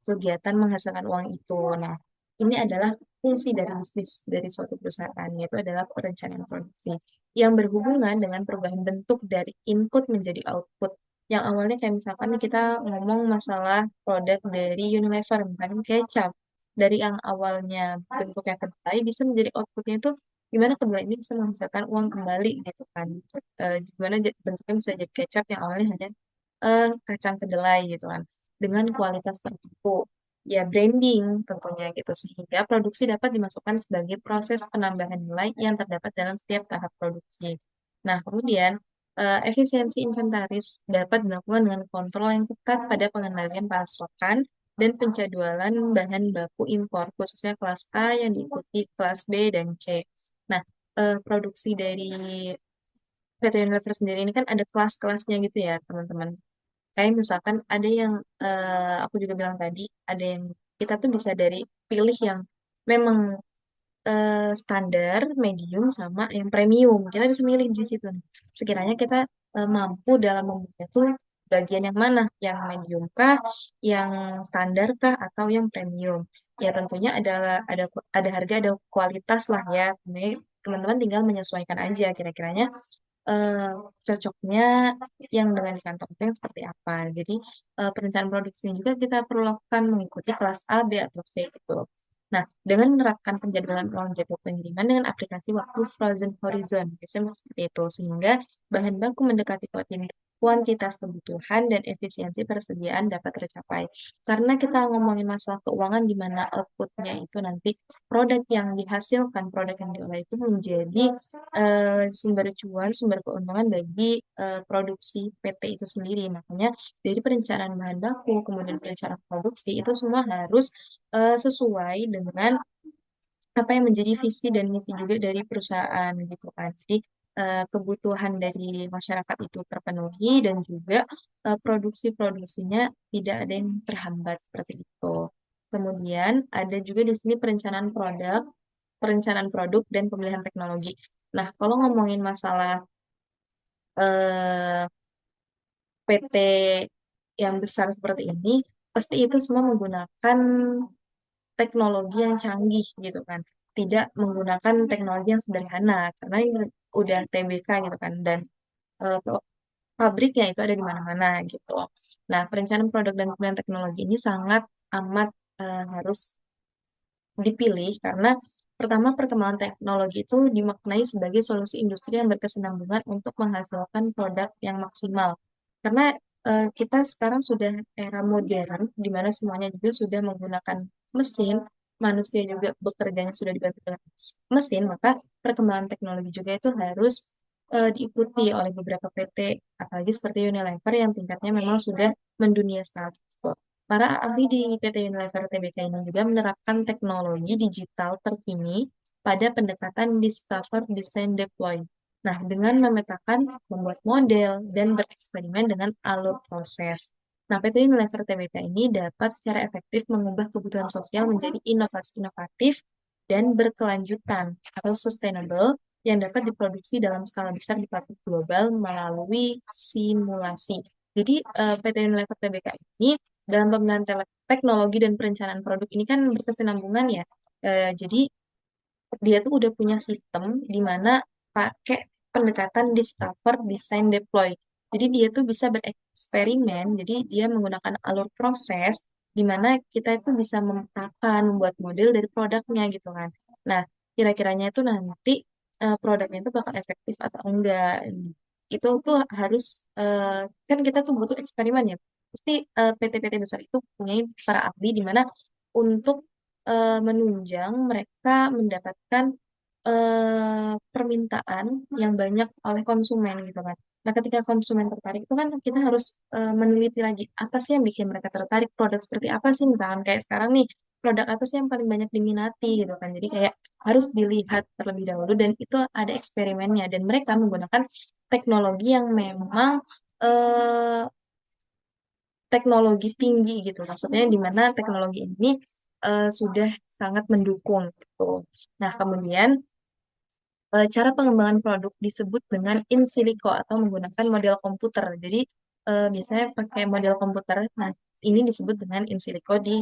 kegiatan menghasilkan uang itu. Nah, ini adalah fungsi dari bisnis dari suatu perusahaan, yaitu adalah perencanaan produksi. yang berhubungan dengan perubahan bentuk dari input menjadi output. Yang awalnya kayak misalkan nih kita ngomong masalah produk dari Unilever, misalkan kecap. Dari yang awalnya bentuknya kedelai bisa menjadi outputnya itu gimana kedelai ini bisa menghasilkan uang kembali gitu kan. Gimana bentuknya bisa jadi kecap yang awalnya hanya kacang kedelai gitu kan. Dengan kualitas tertentu. Ya, branding tentunya gitu. Sehingga produksi dapat dimasukkan sebagai proses penambahan nilai yang terdapat dalam setiap tahap produksi. Nah, kemudian efisiensi inventaris dapat dilakukan dengan kontrol yang ketat pada pengendalian pasokan dan penjadwalan bahan baku impor, khususnya kelas A yang diikuti kelas B dan C. Nah, produksi dari PT Unilever sendiri ini kan ada kelas-kelasnya gitu ya, teman-teman. Kayak misalkan ada yang aku juga bilang tadi, ada yang kita tuh bisa dari pilih yang memang standar, medium, sama yang premium. Kita bisa milih di situ nih. Sekiranya kita mampu dalam membuat tuh bagian yang mana, yang medium kah, yang standar kah, atau yang premium. Ya tentunya ada harga, ada kualitas lah ya. Teman-teman tinggal menyesuaikan aja kira-kiranya eh, cocoknya yang dengan di kantor itu yang seperti apa. Jadi perencanaan produksinya juga kita perlu lakukan mengikuti kelas A, B, atau C gitu. Nah, dengan menerapkan penjadwalan ulang jadwal pengiriman dengan aplikasi waktu Frozen Horizon, biasanya seperti itu, sehingga bahan baku mendekati kuantitas kebutuhan dan efisiensi persediaan dapat tercapai. Karena kita ngomongin masalah keuangan di mana outputnya itu nanti produk yang dihasilkan, produk yang diolah itu menjadi sumber cuan, sumber keuntungan bagi produksi PT itu sendiri. Makanya dari perencanaan bahan baku, kemudian perencanaan produksi itu semua harus sesuai dengan apa yang menjadi visi dan misi juga dari perusahaan gitu kan. Jadi kebutuhan dari masyarakat itu terpenuhi dan juga produksi-produksinya tidak ada yang terhambat seperti itu. Kemudian ada juga di sini perencanaan produk dan pemilihan teknologi. Nah, kalau ngomongin masalah eh, PT yang besar seperti ini, pasti itu semua menggunakan teknologi yang canggih gitu kan. Tidak menggunakan teknologi yang sederhana karena ini udah TBK gitu kan dan pabriknya itu ada di mana-mana gitu. Nah, perencanaan produk dan pemilihan teknologi ini sangat amat harus dipilih karena pertama perkembangan teknologi itu dimaknai sebagai solusi industri yang berkesinambungan untuk menghasilkan produk yang maksimal. Karena kita sekarang sudah era modern di mana semuanya juga sudah menggunakan mesin, manusia juga bekerjanya sudah dibantu dengan mesin, maka perkembangan teknologi juga itu harus diikuti oleh beberapa PT, apalagi seperti Unilever yang tingkatnya memang sudah mendunia sekali. Para ahli di PT Unilever Tbk ini juga menerapkan teknologi digital terkini pada pendekatan Discover, Design, Deploy. Nah, dengan memetakan, membuat model, dan bereksperimen dengan alur proses. Nah, PT Unilever Tbk ini dapat secara efektif mengubah kebutuhan sosial menjadi inovasi inovatif dan berkelanjutan atau sustainable yang dapat diproduksi dalam skala besar di pabrik global melalui simulasi. Jadi, PT Unilever Tbk ini dalam pemilihan teknologi dan perencanaan produk ini kan berkesinambungan ya. Jadi dia tuh udah punya sistem di mana pakai pendekatan discover, design, deploy. Jadi dia tuh bisa bereksperimen, jadi dia menggunakan alur proses di mana kita itu bisa memetakan, membuat model dari produknya gitu kan. Nah, kira-kiranya itu nanti produknya itu bakal efektif atau enggak. Itu tuh harus, kan kita tuh butuh eksperimen ya. Pasti PT-PT besar itu punya para ahli di mana untuk menunjang mereka mendapatkan permintaan yang banyak oleh konsumen gitu kan. Nah, ketika konsumen tertarik itu kan kita harus meneliti lagi apa sih yang bikin mereka tertarik, produk seperti apa sih misalkan kayak sekarang nih produk apa sih yang paling banyak diminati gitu kan. Jadi kayak harus dilihat terlebih dahulu dan itu ada eksperimennya dan mereka menggunakan teknologi yang memang eh, teknologi tinggi gitu. Maksudnya di mana teknologi ini sudah sangat mendukung gitu. Nah, kemudian cara pengembangan produk disebut dengan in silico atau menggunakan model komputer. Jadi biasanya pakai model komputer. Nah, ini disebut dengan in silico di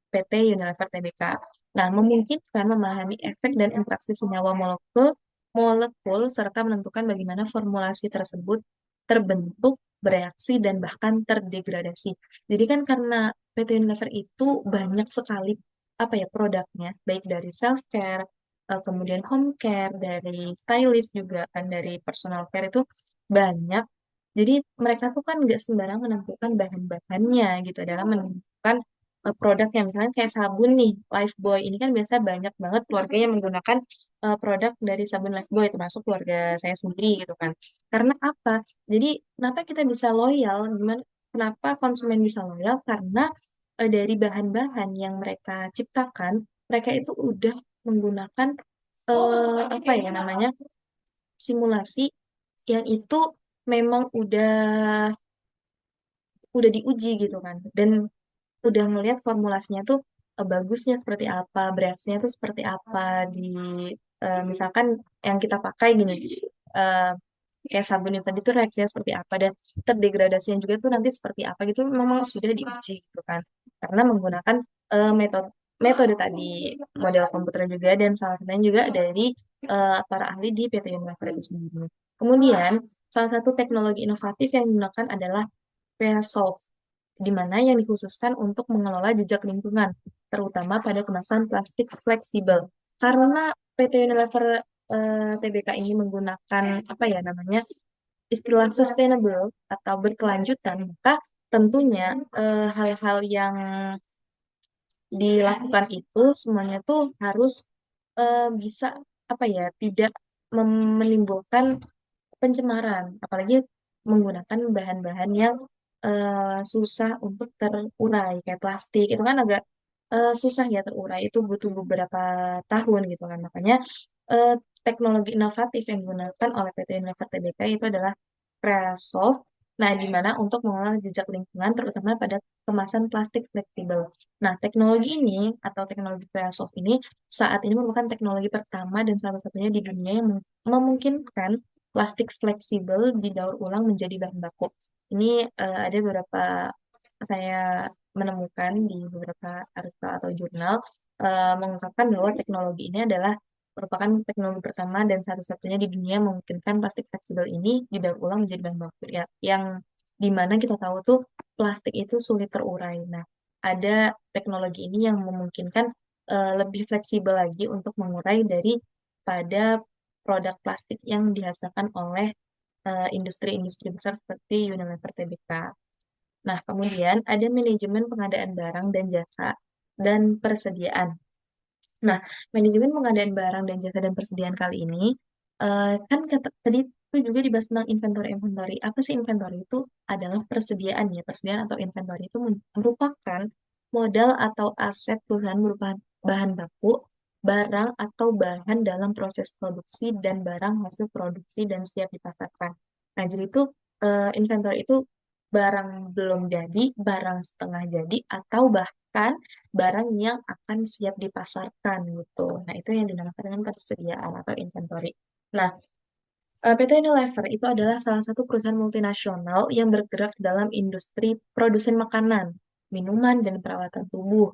PT Unilever Tbk. Nah, memungkinkan memahami efek dan interaksi senyawa molekul molekul serta menentukan bagaimana formulasi tersebut terbentuk, bereaksi, dan bahkan terdegradasi. Jadi kan karena PT Unilever itu banyak sekali apa ya produknya, baik dari self care, kemudian home care, dari stylist juga kan, dari personal care itu banyak. Jadi mereka tuh kan nggak sembarang menentukan bahan-bahannya gitu dalam menentukan produknya. Misalnya kayak sabun nih, Lifebuoy ini kan biasa banyak banget keluarga yang menggunakan produk dari sabun Lifebuoy, termasuk keluarga saya sendiri gitu kan. Karena apa? Jadi kenapa kita bisa loyal? Gimana? Kenapa konsumen bisa loyal? Karena dari bahan-bahan yang mereka ciptakan, mereka itu udah menggunakan apa ya namanya simulasi yang itu memang udah diuji gitu kan, dan udah ngelihat formulasinya tuh bagusnya seperti apa, bereaksinya tuh seperti apa di misalkan yang kita pakai gini, eh, kayak sabun yang tadi tuh reaksinya seperti apa dan terdegradasinya juga tuh nanti seperti apa gitu, memang sudah diuji gitu kan, karena menggunakan metode metode tadi, model komputer juga, dan salah satunya juga dari para ahli di PT Unilever itu sendiri. Kemudian salah satu teknologi inovatif yang digunakan adalah Resolve, di mana yang dikhususkan untuk mengelola jejak lingkungan, terutama pada kemasan plastik fleksibel. Karena PT Unilever TBK ini menggunakan apa ya namanya istilah sustainable atau berkelanjutan, maka tentunya hal-hal yang dilakukan itu semuanya tuh harus bisa apa ya tidak menimbulkan pencemaran, apalagi menggunakan bahan-bahan yang susah untuk terurai kayak plastik itu kan agak susah ya terurai, itu butuh beberapa tahun gitu kan, makanya eh, teknologi inovatif yang digunakan oleh PT Unilever Tbk itu adalah Creasoft. Nah, di mana untuk mengolah jejak lingkungan terutama pada kemasan plastik fleksibel. Nah, teknologi ini atau teknologi Creasoft ini saat ini merupakan teknologi pertama dan satu-satunya di dunia yang memungkinkan plastik fleksibel didaur ulang menjadi bahan baku. Ini ada beberapa saya menemukan di beberapa artikel atau jurnal mengungkapkan bahwa teknologi ini adalah merupakan teknologi pertama dan satu-satunya di dunia yang memungkinkan plastik fleksibel ini didaur ulang menjadi bahan baku ya, yang dimana kita tahu tuh plastik itu sulit terurai. Nah, ada teknologi ini yang memungkinkan lebih fleksibel lagi untuk mengurai dari pada produk plastik yang dihasilkan oleh industri-industri besar seperti Unilever Tbk. Nah, kemudian ada manajemen pengadaan barang dan jasa dan persediaan. Nah, manajemen pengadaan barang dan jasa dan persediaan kali ini kan tadi itu juga dibahas tentang inventory. Apa sih inventory? Itu adalah persediaan ya. Persediaan atau inventory itu merupakan modal atau aset perusahaan berupa bahan baku, barang atau bahan dalam proses produksi dan barang hasil produksi dan siap dipasarkan. Nah, jadi itu inventory itu barang belum jadi, barang setengah jadi, atau bahkan barang yang akan siap dipasarkan gitu. Nah, itu yang dinamakan dengan persediaan atau inventory. Nah, PT Unilever itu adalah salah satu perusahaan multinasional yang bergerak dalam industri produsen makanan, minuman, dan perawatan tubuh.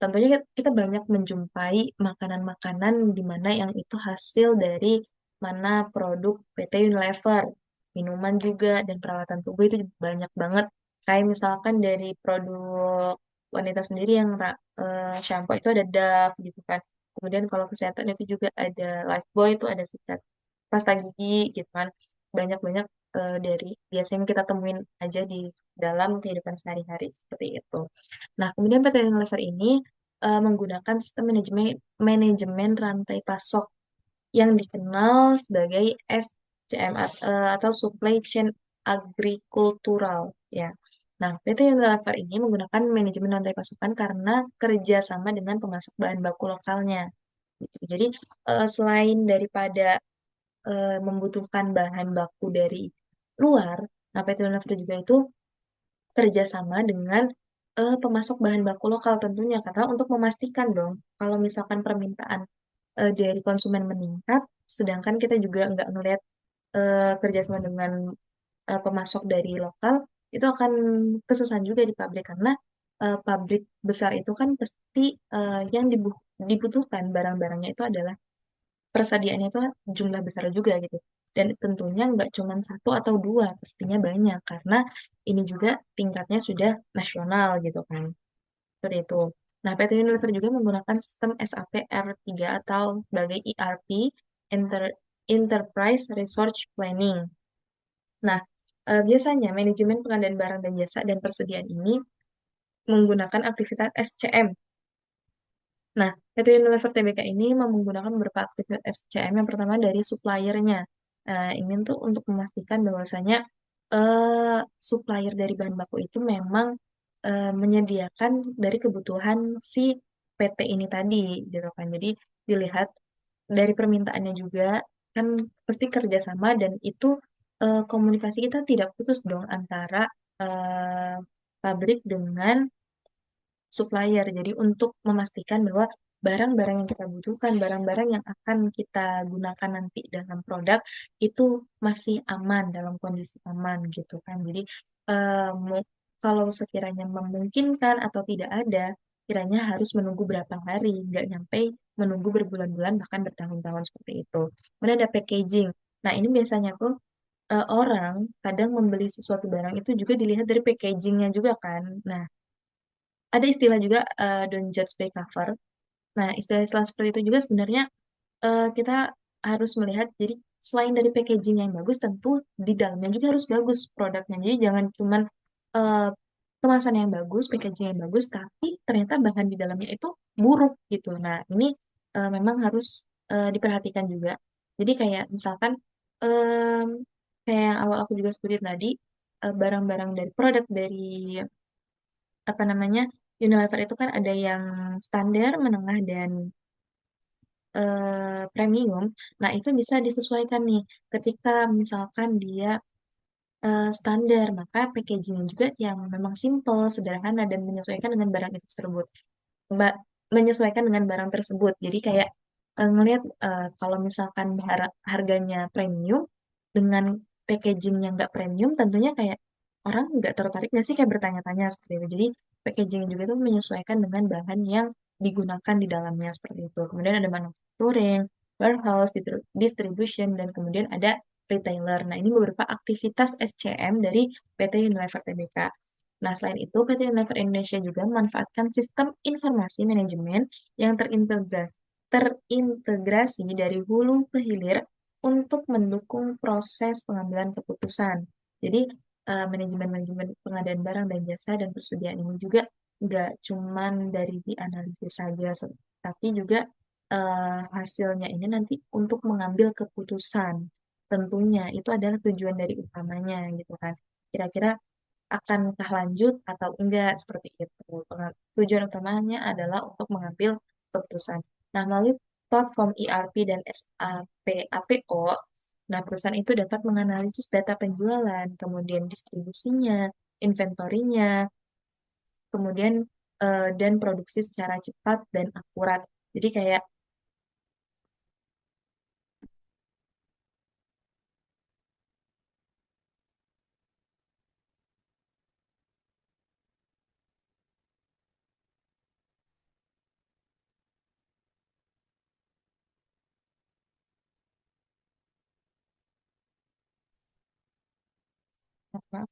Tentunya kita banyak menjumpai makanan-makanan di mana yang itu hasil dari mana produk PT Unilever. Minuman juga dan perawatan tubuh itu banyak banget. Kayak misalkan dari produk wanita sendiri yang shampoo itu ada Dove gitu kan. Kemudian kalau kesehatan itu juga ada Lifebuoy, itu ada sikat pasta gigi gitu kan. Banyak-banyak dari biasanya kita temuin aja di dalam kehidupan sehari-hari seperti itu. Nah, kemudian PT Unilever ini menggunakan sistem manajemen manajemen rantai pasok yang dikenal sebagai SCM atau Supply Chain Agrikultural ya. Nah, PT Unilever ini menggunakan manajemen rantai pasokan karena kerjasama dengan pemasok bahan baku lokalnya. Gitu. Jadi selain daripada membutuhkan bahan baku dari luar, nah PT Unilever juga itu kerjasama dengan pemasok bahan baku lokal tentunya, karena untuk memastikan dong kalau misalkan permintaan dari konsumen meningkat, sedangkan kita juga nggak ngelihat kerjasama dengan pemasok dari lokal, itu akan kesusahan juga di pabrik, karena pabrik besar itu kan pasti yang dibutuhkan barang-barangnya itu adalah persediaannya itu jumlah besar juga gitu. Dan tentunya nggak cuma satu atau dua, pastinya banyak karena ini juga tingkatnya sudah nasional gitu kan. Seperti itu. Nah, PT Unilever juga menggunakan sistem SAP R3 atau sebagai ERP, Enterprise Resource Planning. Nah, biasanya manajemen pengadaan barang dan jasa dan persediaan ini menggunakan aktivitas SCM. Nah, PT Unilever Tbk ini menggunakan beberapa aktivitas SCM. Yang pertama dari suppliernya. Ini tuh untuk memastikan bahwasanya supplier dari bahan baku itu memang menyediakan dari kebutuhan si PT ini tadi, gitu kan. Jadi dilihat dari permintaannya juga kan pasti kerjasama dan itu komunikasi kita tidak putus dong antara eh, pabrik dengan supplier. Jadi untuk memastikan bahwa barang-barang yang kita butuhkan, barang-barang yang akan kita gunakan nanti dalam produk itu masih aman, dalam kondisi aman gitu kan. Jadi kalau sekiranya memungkinkan atau tidak ada, kiranya harus menunggu berapa hari, nggak nyampe menunggu berbulan-bulan bahkan bertahun-tahun seperti itu. Kemudian ada packaging. Nah, ini biasanya tuh orang kadang membeli sesuatu barang itu juga dilihat dari packagingnya juga kan. Nah, ada istilah juga don't judge by cover. Nah, istilah-istilah seperti itu juga sebenarnya kita harus melihat. Jadi selain dari packaging yang bagus, tentu di dalamnya juga harus bagus produknya. Jadi jangan cuman eh, kemasan yang bagus, packaging yang bagus, tapi ternyata bahan di dalamnya itu buruk gitu. Nah, ini memang harus diperhatikan juga. Jadi kayak misalkan em, kayak yang awal aku juga sebutin tadi, barang-barang dari produk dari apa namanya Unilever itu kan ada yang standar, menengah, dan premium. Nah, itu bisa disesuaikan nih. Ketika misalkan dia standar, maka packaging juga yang memang simple, sederhana, dan menyesuaikan dengan barang itu tersebut. Mbak, menyesuaikan dengan barang tersebut. Jadi kayak ngelihat kalau misalkan harganya premium dengan packaging yang nggak premium, tentunya kayak orang nggak tertarik nggak sih kayak bertanya-tanya seperti itu. Jadi packaging juga itu menyesuaikan dengan bahan yang digunakan di dalamnya seperti itu. Kemudian ada manufacturing, warehouse, distribution, dan kemudian ada retailer. Nah, ini beberapa aktivitas SCM dari PT Unilever Tbk. Nah, selain itu, PT Unilever Indonesia juga memanfaatkan sistem informasi manajemen yang terintegrasi dari hulu ke hilir untuk mendukung proses pengambilan keputusan. Jadi, manajemen-manajemen pengadaan barang dan jasa dan persediaan ini juga nggak cuman dari dianalisis saja, tapi juga hasilnya ini nanti untuk mengambil keputusan. Tentunya itu adalah tujuan dari utamanya gitu kan. Kira-kira akankah lanjut atau enggak seperti itu. Tujuan utamanya adalah untuk mengambil keputusan. Nah, melalui platform ERP dan SAP APO, nah perusahaan itu dapat menganalisis data penjualan, kemudian distribusinya, inventorinya, kemudian dan produksi secara cepat dan akurat. Jadi kayak apa?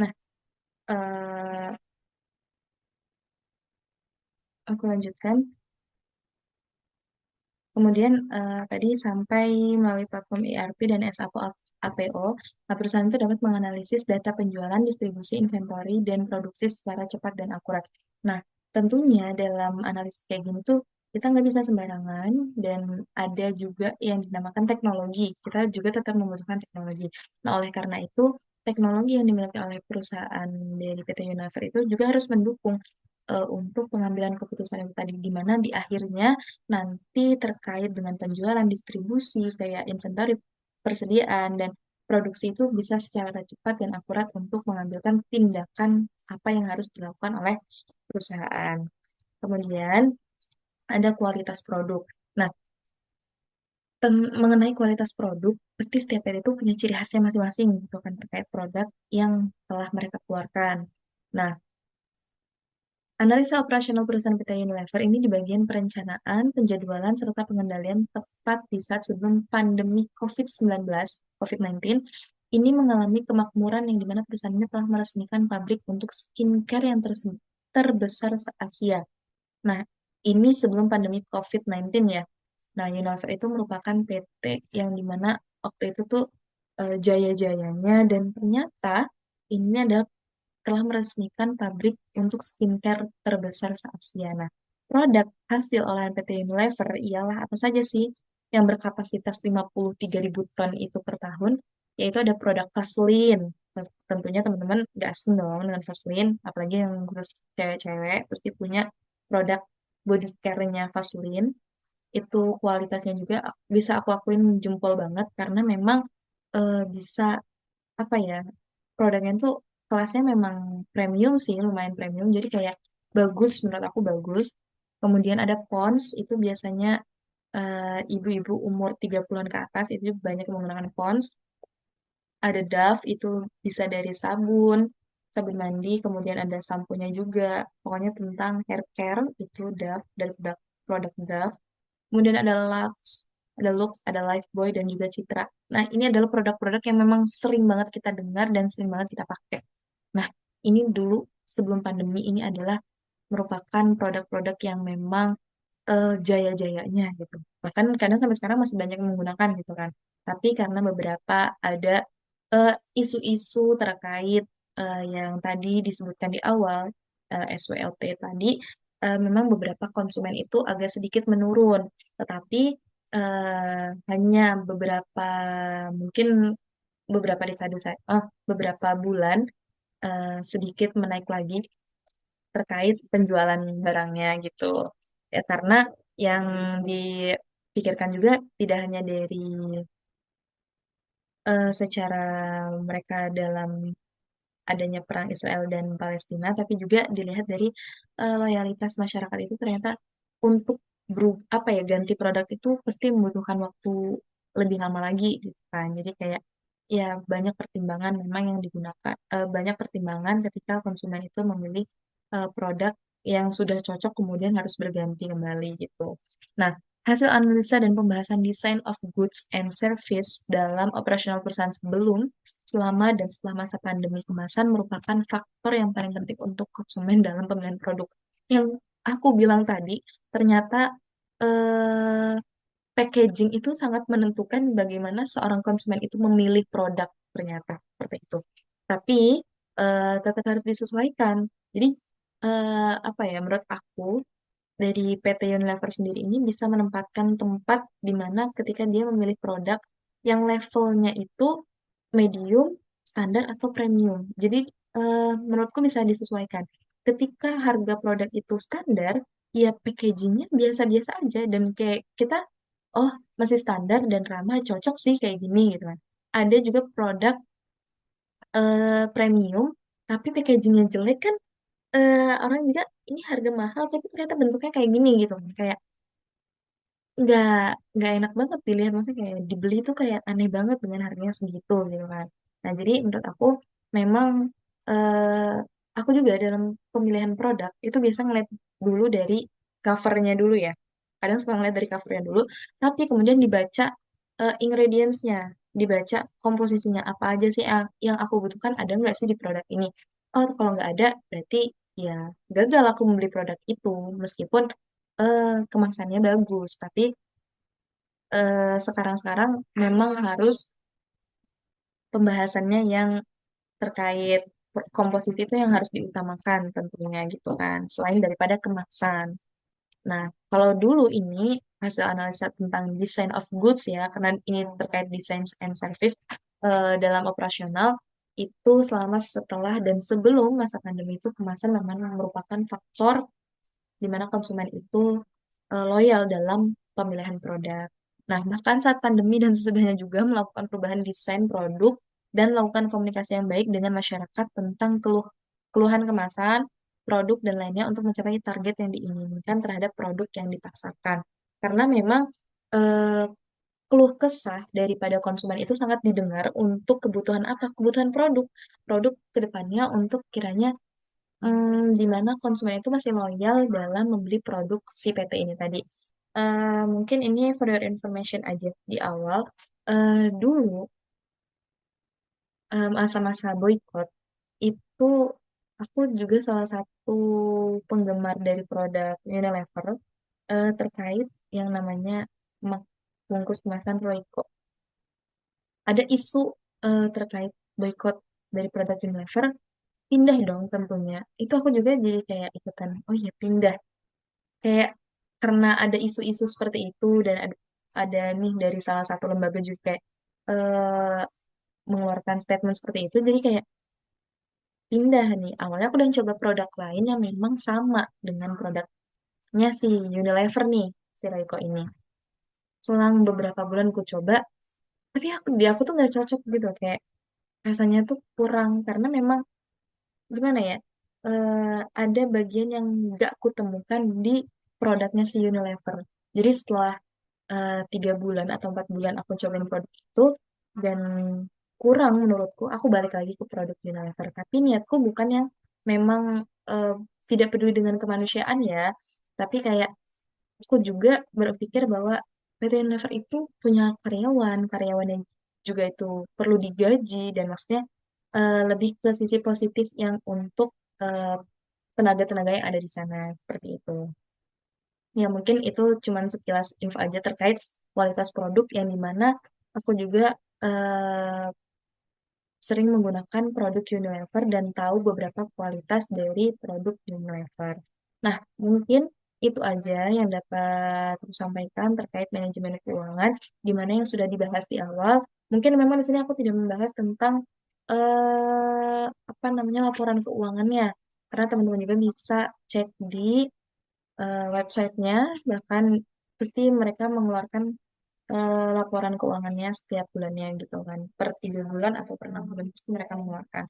Nah, eh, aku lanjutkan. Kemudian tadi sampai melalui platform ERP dan SAP APO, nah, perusahaan itu dapat menganalisis data penjualan, distribusi, inventory, dan produksi secara cepat dan akurat. Nah, tentunya dalam analisis kayak gini tuh kita nggak bisa sembarangan dan ada juga yang dinamakan teknologi. Kita juga tetap membutuhkan teknologi. Nah, oleh karena itu, teknologi yang dimiliki oleh perusahaan dari PT Unilever itu juga harus mendukung. untuk pengambilan keputusan itu tadi, di mana di akhirnya nanti terkait dengan penjualan, distribusi, kayak inventory, persediaan, dan produksi itu bisa secara cepat dan akurat untuk mengambilkan tindakan apa yang harus dilakukan oleh perusahaan. Kemudian ada kualitas produk. Nah, mengenai kualitas produk, berarti setiap PT itu punya ciri khasnya masing-masing gitu kan terkait produk yang telah mereka keluarkan. Nah, analisa operasional perusahaan PT Unilever ini di bagian perencanaan, penjadwalan, serta pengendalian tepat di saat sebelum pandemi COVID-19, COVID-19, ini mengalami kemakmuran yang dimana perusahaan ini telah meresmikan pabrik untuk skincare yang terbesar se-Asia. Nah, ini sebelum pandemi COVID-19 ya. Nah, Unilever itu merupakan PT yang dimana waktu itu tuh jaya-jayanya, dan ternyata ini adalah telah meresmikan pabrik untuk skincare terbesar se-Asia. Nah, produk hasil olahan PT Unilever ialah apa saja sih yang berkapasitas 53.000 ton itu per tahun, yaitu ada produk Vaseline. Tentunya teman-teman gak asing dong dengan Vaseline, apalagi yang khusus cewek-cewek, pasti punya produk body care-nya Vaseline. Itu kualitasnya juga bisa aku akuin jempol banget, karena memang bisa apa ya, produknya tuh kelasnya memang premium sih, lumayan premium, jadi kayak bagus, menurut aku bagus. Kemudian ada Pond's, itu biasanya ibu-ibu umur 30-an ke atas itu banyak yang menggunakan Pond's. Ada Dove, itu bisa dari sabun, sabun mandi, kemudian ada samponya juga. Pokoknya tentang hair care itu Dove, dari produk Dove. Kemudian ada Lux, ada Lifebuoy, dan juga Citra. Nah, ini adalah produk-produk yang memang sering banget kita dengar dan sering banget kita pakai. Nah, ini dulu sebelum pandemi ini adalah merupakan produk-produk yang memang jaya-jayanya gitu. Bahkan kadang sampai sekarang masih banyak yang menggunakan gitu kan. Tapi karena beberapa ada eh, isu-isu terkait yang tadi disebutkan di awal, SWLT tadi, memang beberapa konsumen itu agak sedikit menurun. Tetapi hanya beberapa, mungkin beberapa dekade saya, beberapa bulan sedikit menaik lagi terkait penjualan barangnya gitu. Ya karena yang dipikirkan juga tidak hanya dari secara mereka dalam adanya perang Israel dan Palestina, tapi juga dilihat dari loyalitas masyarakat itu ternyata untuk apa ya, ganti produk itu pasti membutuhkan waktu lebih lama lagi gitu kan. Jadi kayak ya banyak pertimbangan memang yang digunakan, banyak pertimbangan ketika konsumen itu memilih produk yang sudah cocok kemudian harus berganti kembali gitu. Nah, hasil analisa dan pembahasan design of goods and service dalam operasional perusahaan sebelum, selama, dan setelah masa pandemi kemasan merupakan faktor yang paling penting untuk konsumen dalam pemilihan produk. Yang aku bilang tadi, ternyata eh, packaging itu sangat menentukan bagaimana seorang konsumen itu memilih produk, ternyata seperti itu. Tapi tetap harus disesuaikan. Jadi apa ya, menurut aku dari PT Unilever sendiri ini bisa menempatkan tempat di mana ketika dia memilih produk yang levelnya itu medium, standar, atau premium. Jadi menurutku bisa disesuaikan. Ketika harga produk itu standar, ya packagingnya biasa-biasa aja, dan kayak kita, oh, masih standar dan ramah, cocok sih kayak gini gitu kan. Ada juga produk premium, tapi packagingnya jelek kan, orang juga ini harga mahal tapi ternyata bentuknya kayak gini gitu kan. Kayak nggak nggak enak banget dilihat, maksudnya kayak dibeli tuh kayak aneh banget dengan harganya segitu gitu kan. Nah, jadi menurut aku memang eh, aku juga dalam pemilihan produk itu biasa ngeliat dulu dari covernya dulu ya. Kadang suka ngeliat dari covernya dulu, tapi kemudian dibaca ingredients-nya, dibaca komposisinya apa aja sih yang aku butuhkan, ada nggak sih di produk ini. Oh, kalau nggak ada berarti ya gagal aku membeli produk itu, meskipun kemasannya bagus, tapi sekarang-sekarang memang harus pembahasannya yang terkait komposisi itu yang harus diutamakan tentunya gitu kan, selain daripada kemasan. Nah, kalau dulu ini hasil analisa tentang design of goods ya, karena ini terkait design and service dalam operasional, itu selama, setelah, dan sebelum masa pandemi itu kemasan memang merupakan faktor di mana konsumen itu loyal dalam pemilihan produk. Nah, bahkan saat pandemi dan sesudahnya juga melakukan perubahan desain produk dan melakukan komunikasi yang baik dengan masyarakat tentang keluhan kemasan, produk, dan lainnya untuk mencapai target yang diinginkan terhadap produk yang dipasarkan. Karena memang eh, keluh kesah daripada konsumen itu sangat didengar untuk kebutuhan apa? Kebutuhan produk. Produk ke depannya untuk kiranya di mana konsumen itu masih loyal dalam membeli produk si PT ini tadi. Mungkin ini for your information aja di awal. Dulu masa-masa boykot itu aku juga salah satu penggemar dari produk Unilever terkait yang namanya bungkus kemasan Royco. Ada isu terkait boykot dari produk Unilever, pindah dong tentunya. Itu aku juga jadi kayak ikutan, oh iya pindah. Kayak karena ada isu-isu seperti itu dan ada nih dari salah satu lembaga juga kayak eh, mengeluarkan statement seperti itu, jadi kayak pindah nih. Awalnya aku udah coba produk lain yang memang sama dengan produknya si Unilever nih, si Royco ini. Selang beberapa bulan aku coba, tapi aku tuh nggak cocok gitu, kayak rasanya tuh kurang karena memang gimana ya, ada bagian yang nggak aku temukan di produknya si Unilever. Jadi setelah 3 bulan atau 4 bulan aku cobain produk itu dan kurang menurutku, aku balik lagi ke produk Unilever. Tapi niatku bukan yang memang eh, tidak peduli dengan kemanusiaan ya, tapi kayak aku juga berpikir bahwa PT Unilever itu punya karyawan, karyawan yang juga itu perlu digaji dan maksudnya lebih ke sisi positif yang untuk eh, tenaga-tenaga yang ada di sana seperti itu. Ya mungkin itu cuman sekilas info aja terkait kualitas produk yang dimana aku juga eh, sering menggunakan produk Unilever dan tahu beberapa kualitas dari produk Unilever. Nah, mungkin itu aja yang dapat aku sampaikan terkait manajemen keuangan, di mana yang sudah dibahas di awal. Mungkin memang di sini aku tidak membahas tentang apa namanya laporan keuangannya, karena teman-teman juga bisa cek di websitenya, bahkan pasti mereka mengeluarkan laporan keuangannya setiap bulannya gitu kan, per 3 bulan atau per 6 bulan pasti mereka mengeluarkan.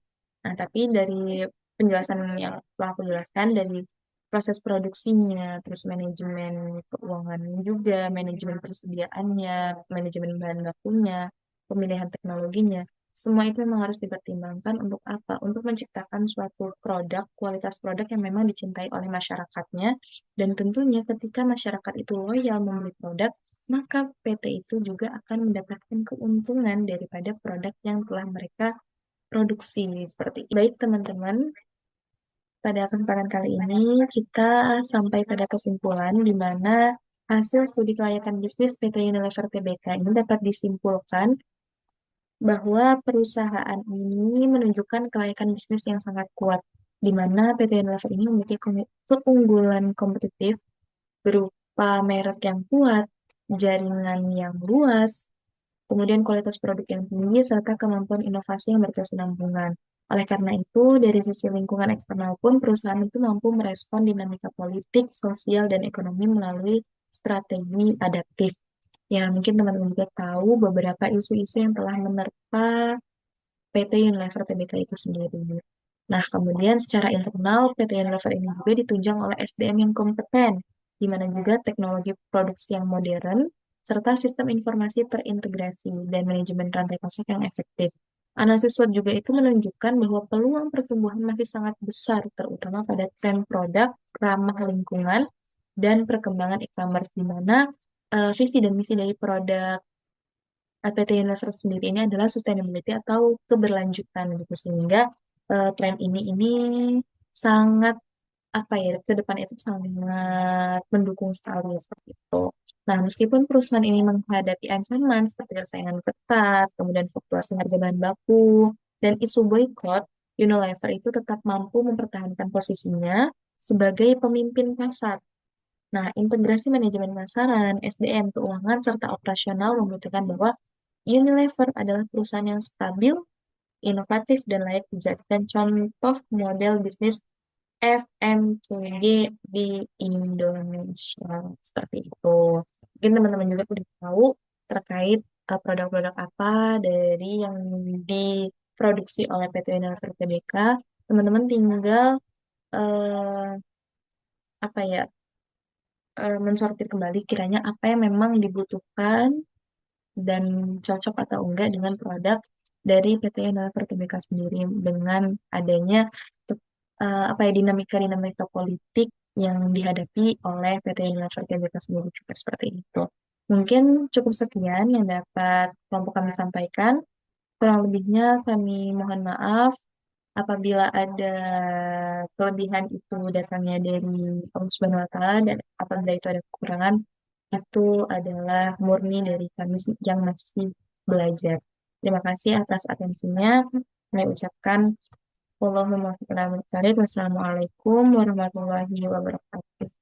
Nah, tapi dari penjelasan yang telah aku jelaskan, dari proses produksinya, terus manajemen keuangan juga, manajemen persediaannya, manajemen bahan bakunya, pemilihan teknologinya, semua itu memang harus dipertimbangkan untuk apa? Untuk menciptakan suatu produk, kualitas produk yang memang dicintai oleh masyarakatnya, dan tentunya ketika masyarakat itu loyal membeli produk, maka PT itu juga akan mendapatkan keuntungan daripada produk yang telah mereka produksi seperti itu. Baik teman-teman, pada kesempatan kali ini kita sampai pada kesimpulan di mana hasil studi kelayakan bisnis PT Unilever Tbk ini dapat disimpulkan bahwa perusahaan ini menunjukkan kelayakan bisnis yang sangat kuat, di mana PT Unilever ini memiliki keunggulan kompetitif berupa merek yang kuat, jaringan yang luas, kemudian kualitas produk yang tinggi, serta kemampuan inovasi yang berkesinambungan. Oleh karena itu, dari sisi lingkungan eksternal pun, perusahaan itu mampu merespon dinamika politik, sosial, dan ekonomi melalui strategi adaptif. Ya, mungkin teman-teman juga tahu beberapa isu-isu yang telah menerpa PT Unilever Tbk itu sendiri. Nah, kemudian secara internal, PT Unilever ini juga ditunjang oleh SDM yang kompeten, di mana juga teknologi produksi yang modern, serta sistem informasi terintegrasi dan manajemen rantai pasok yang efektif. Analisis SWOT juga itu menunjukkan bahwa peluang pertumbuhan masih sangat besar, terutama pada tren produk ramah lingkungan dan perkembangan e-commerce, di mana visi dan misi dari produk PT Universe sendiri ini adalah sustainability atau keberlanjutan gitu, sehingga tren ini sangat apa ya, ke depan itu sangat mendukung sekali seperti itu. Nah, meskipun perusahaan ini menghadapi ancaman seperti persaingan ketat, kemudian fluktuasi harga bahan baku, dan isu boykot, Unilever itu tetap mampu mempertahankan posisinya sebagai pemimpin pasar. Nah, integrasi manajemen pemasaran, SDM, keuangan, serta operasional membuktikan bahwa Unilever adalah perusahaan yang stabil, inovatif dan layak dijadikan contoh model bisnis FMCG di Indonesia. Seperti itu. Mungkin teman-teman juga udah tahu terkait produk-produk apa dari yang diproduksi oleh PT Unilever Tbk. Teman-teman tinggal eh, apa ya mensortir kembali kiranya apa yang memang dibutuhkan dan cocok atau enggak dengan produk dari PT Unilever Tbk sendiri dengan adanya apa ya dinamika-dinamika politik yang dihadapi oleh PT Unilever Tbk sendiri juga seperti itu. Mungkin cukup sekian yang dapat kelompok kami sampaikan. Kurang lebihnya kami mohon maaf apabila ada kelebihan itu datangnya dari Allah Subhanahu wa Ta'ala dan apabila itu ada kekurangan itu adalah murni dari kami yang masih belajar. Terima kasih atas atensinya. Kami ucapkan Wassalamualaikum warahmatullahi wabarakatuh.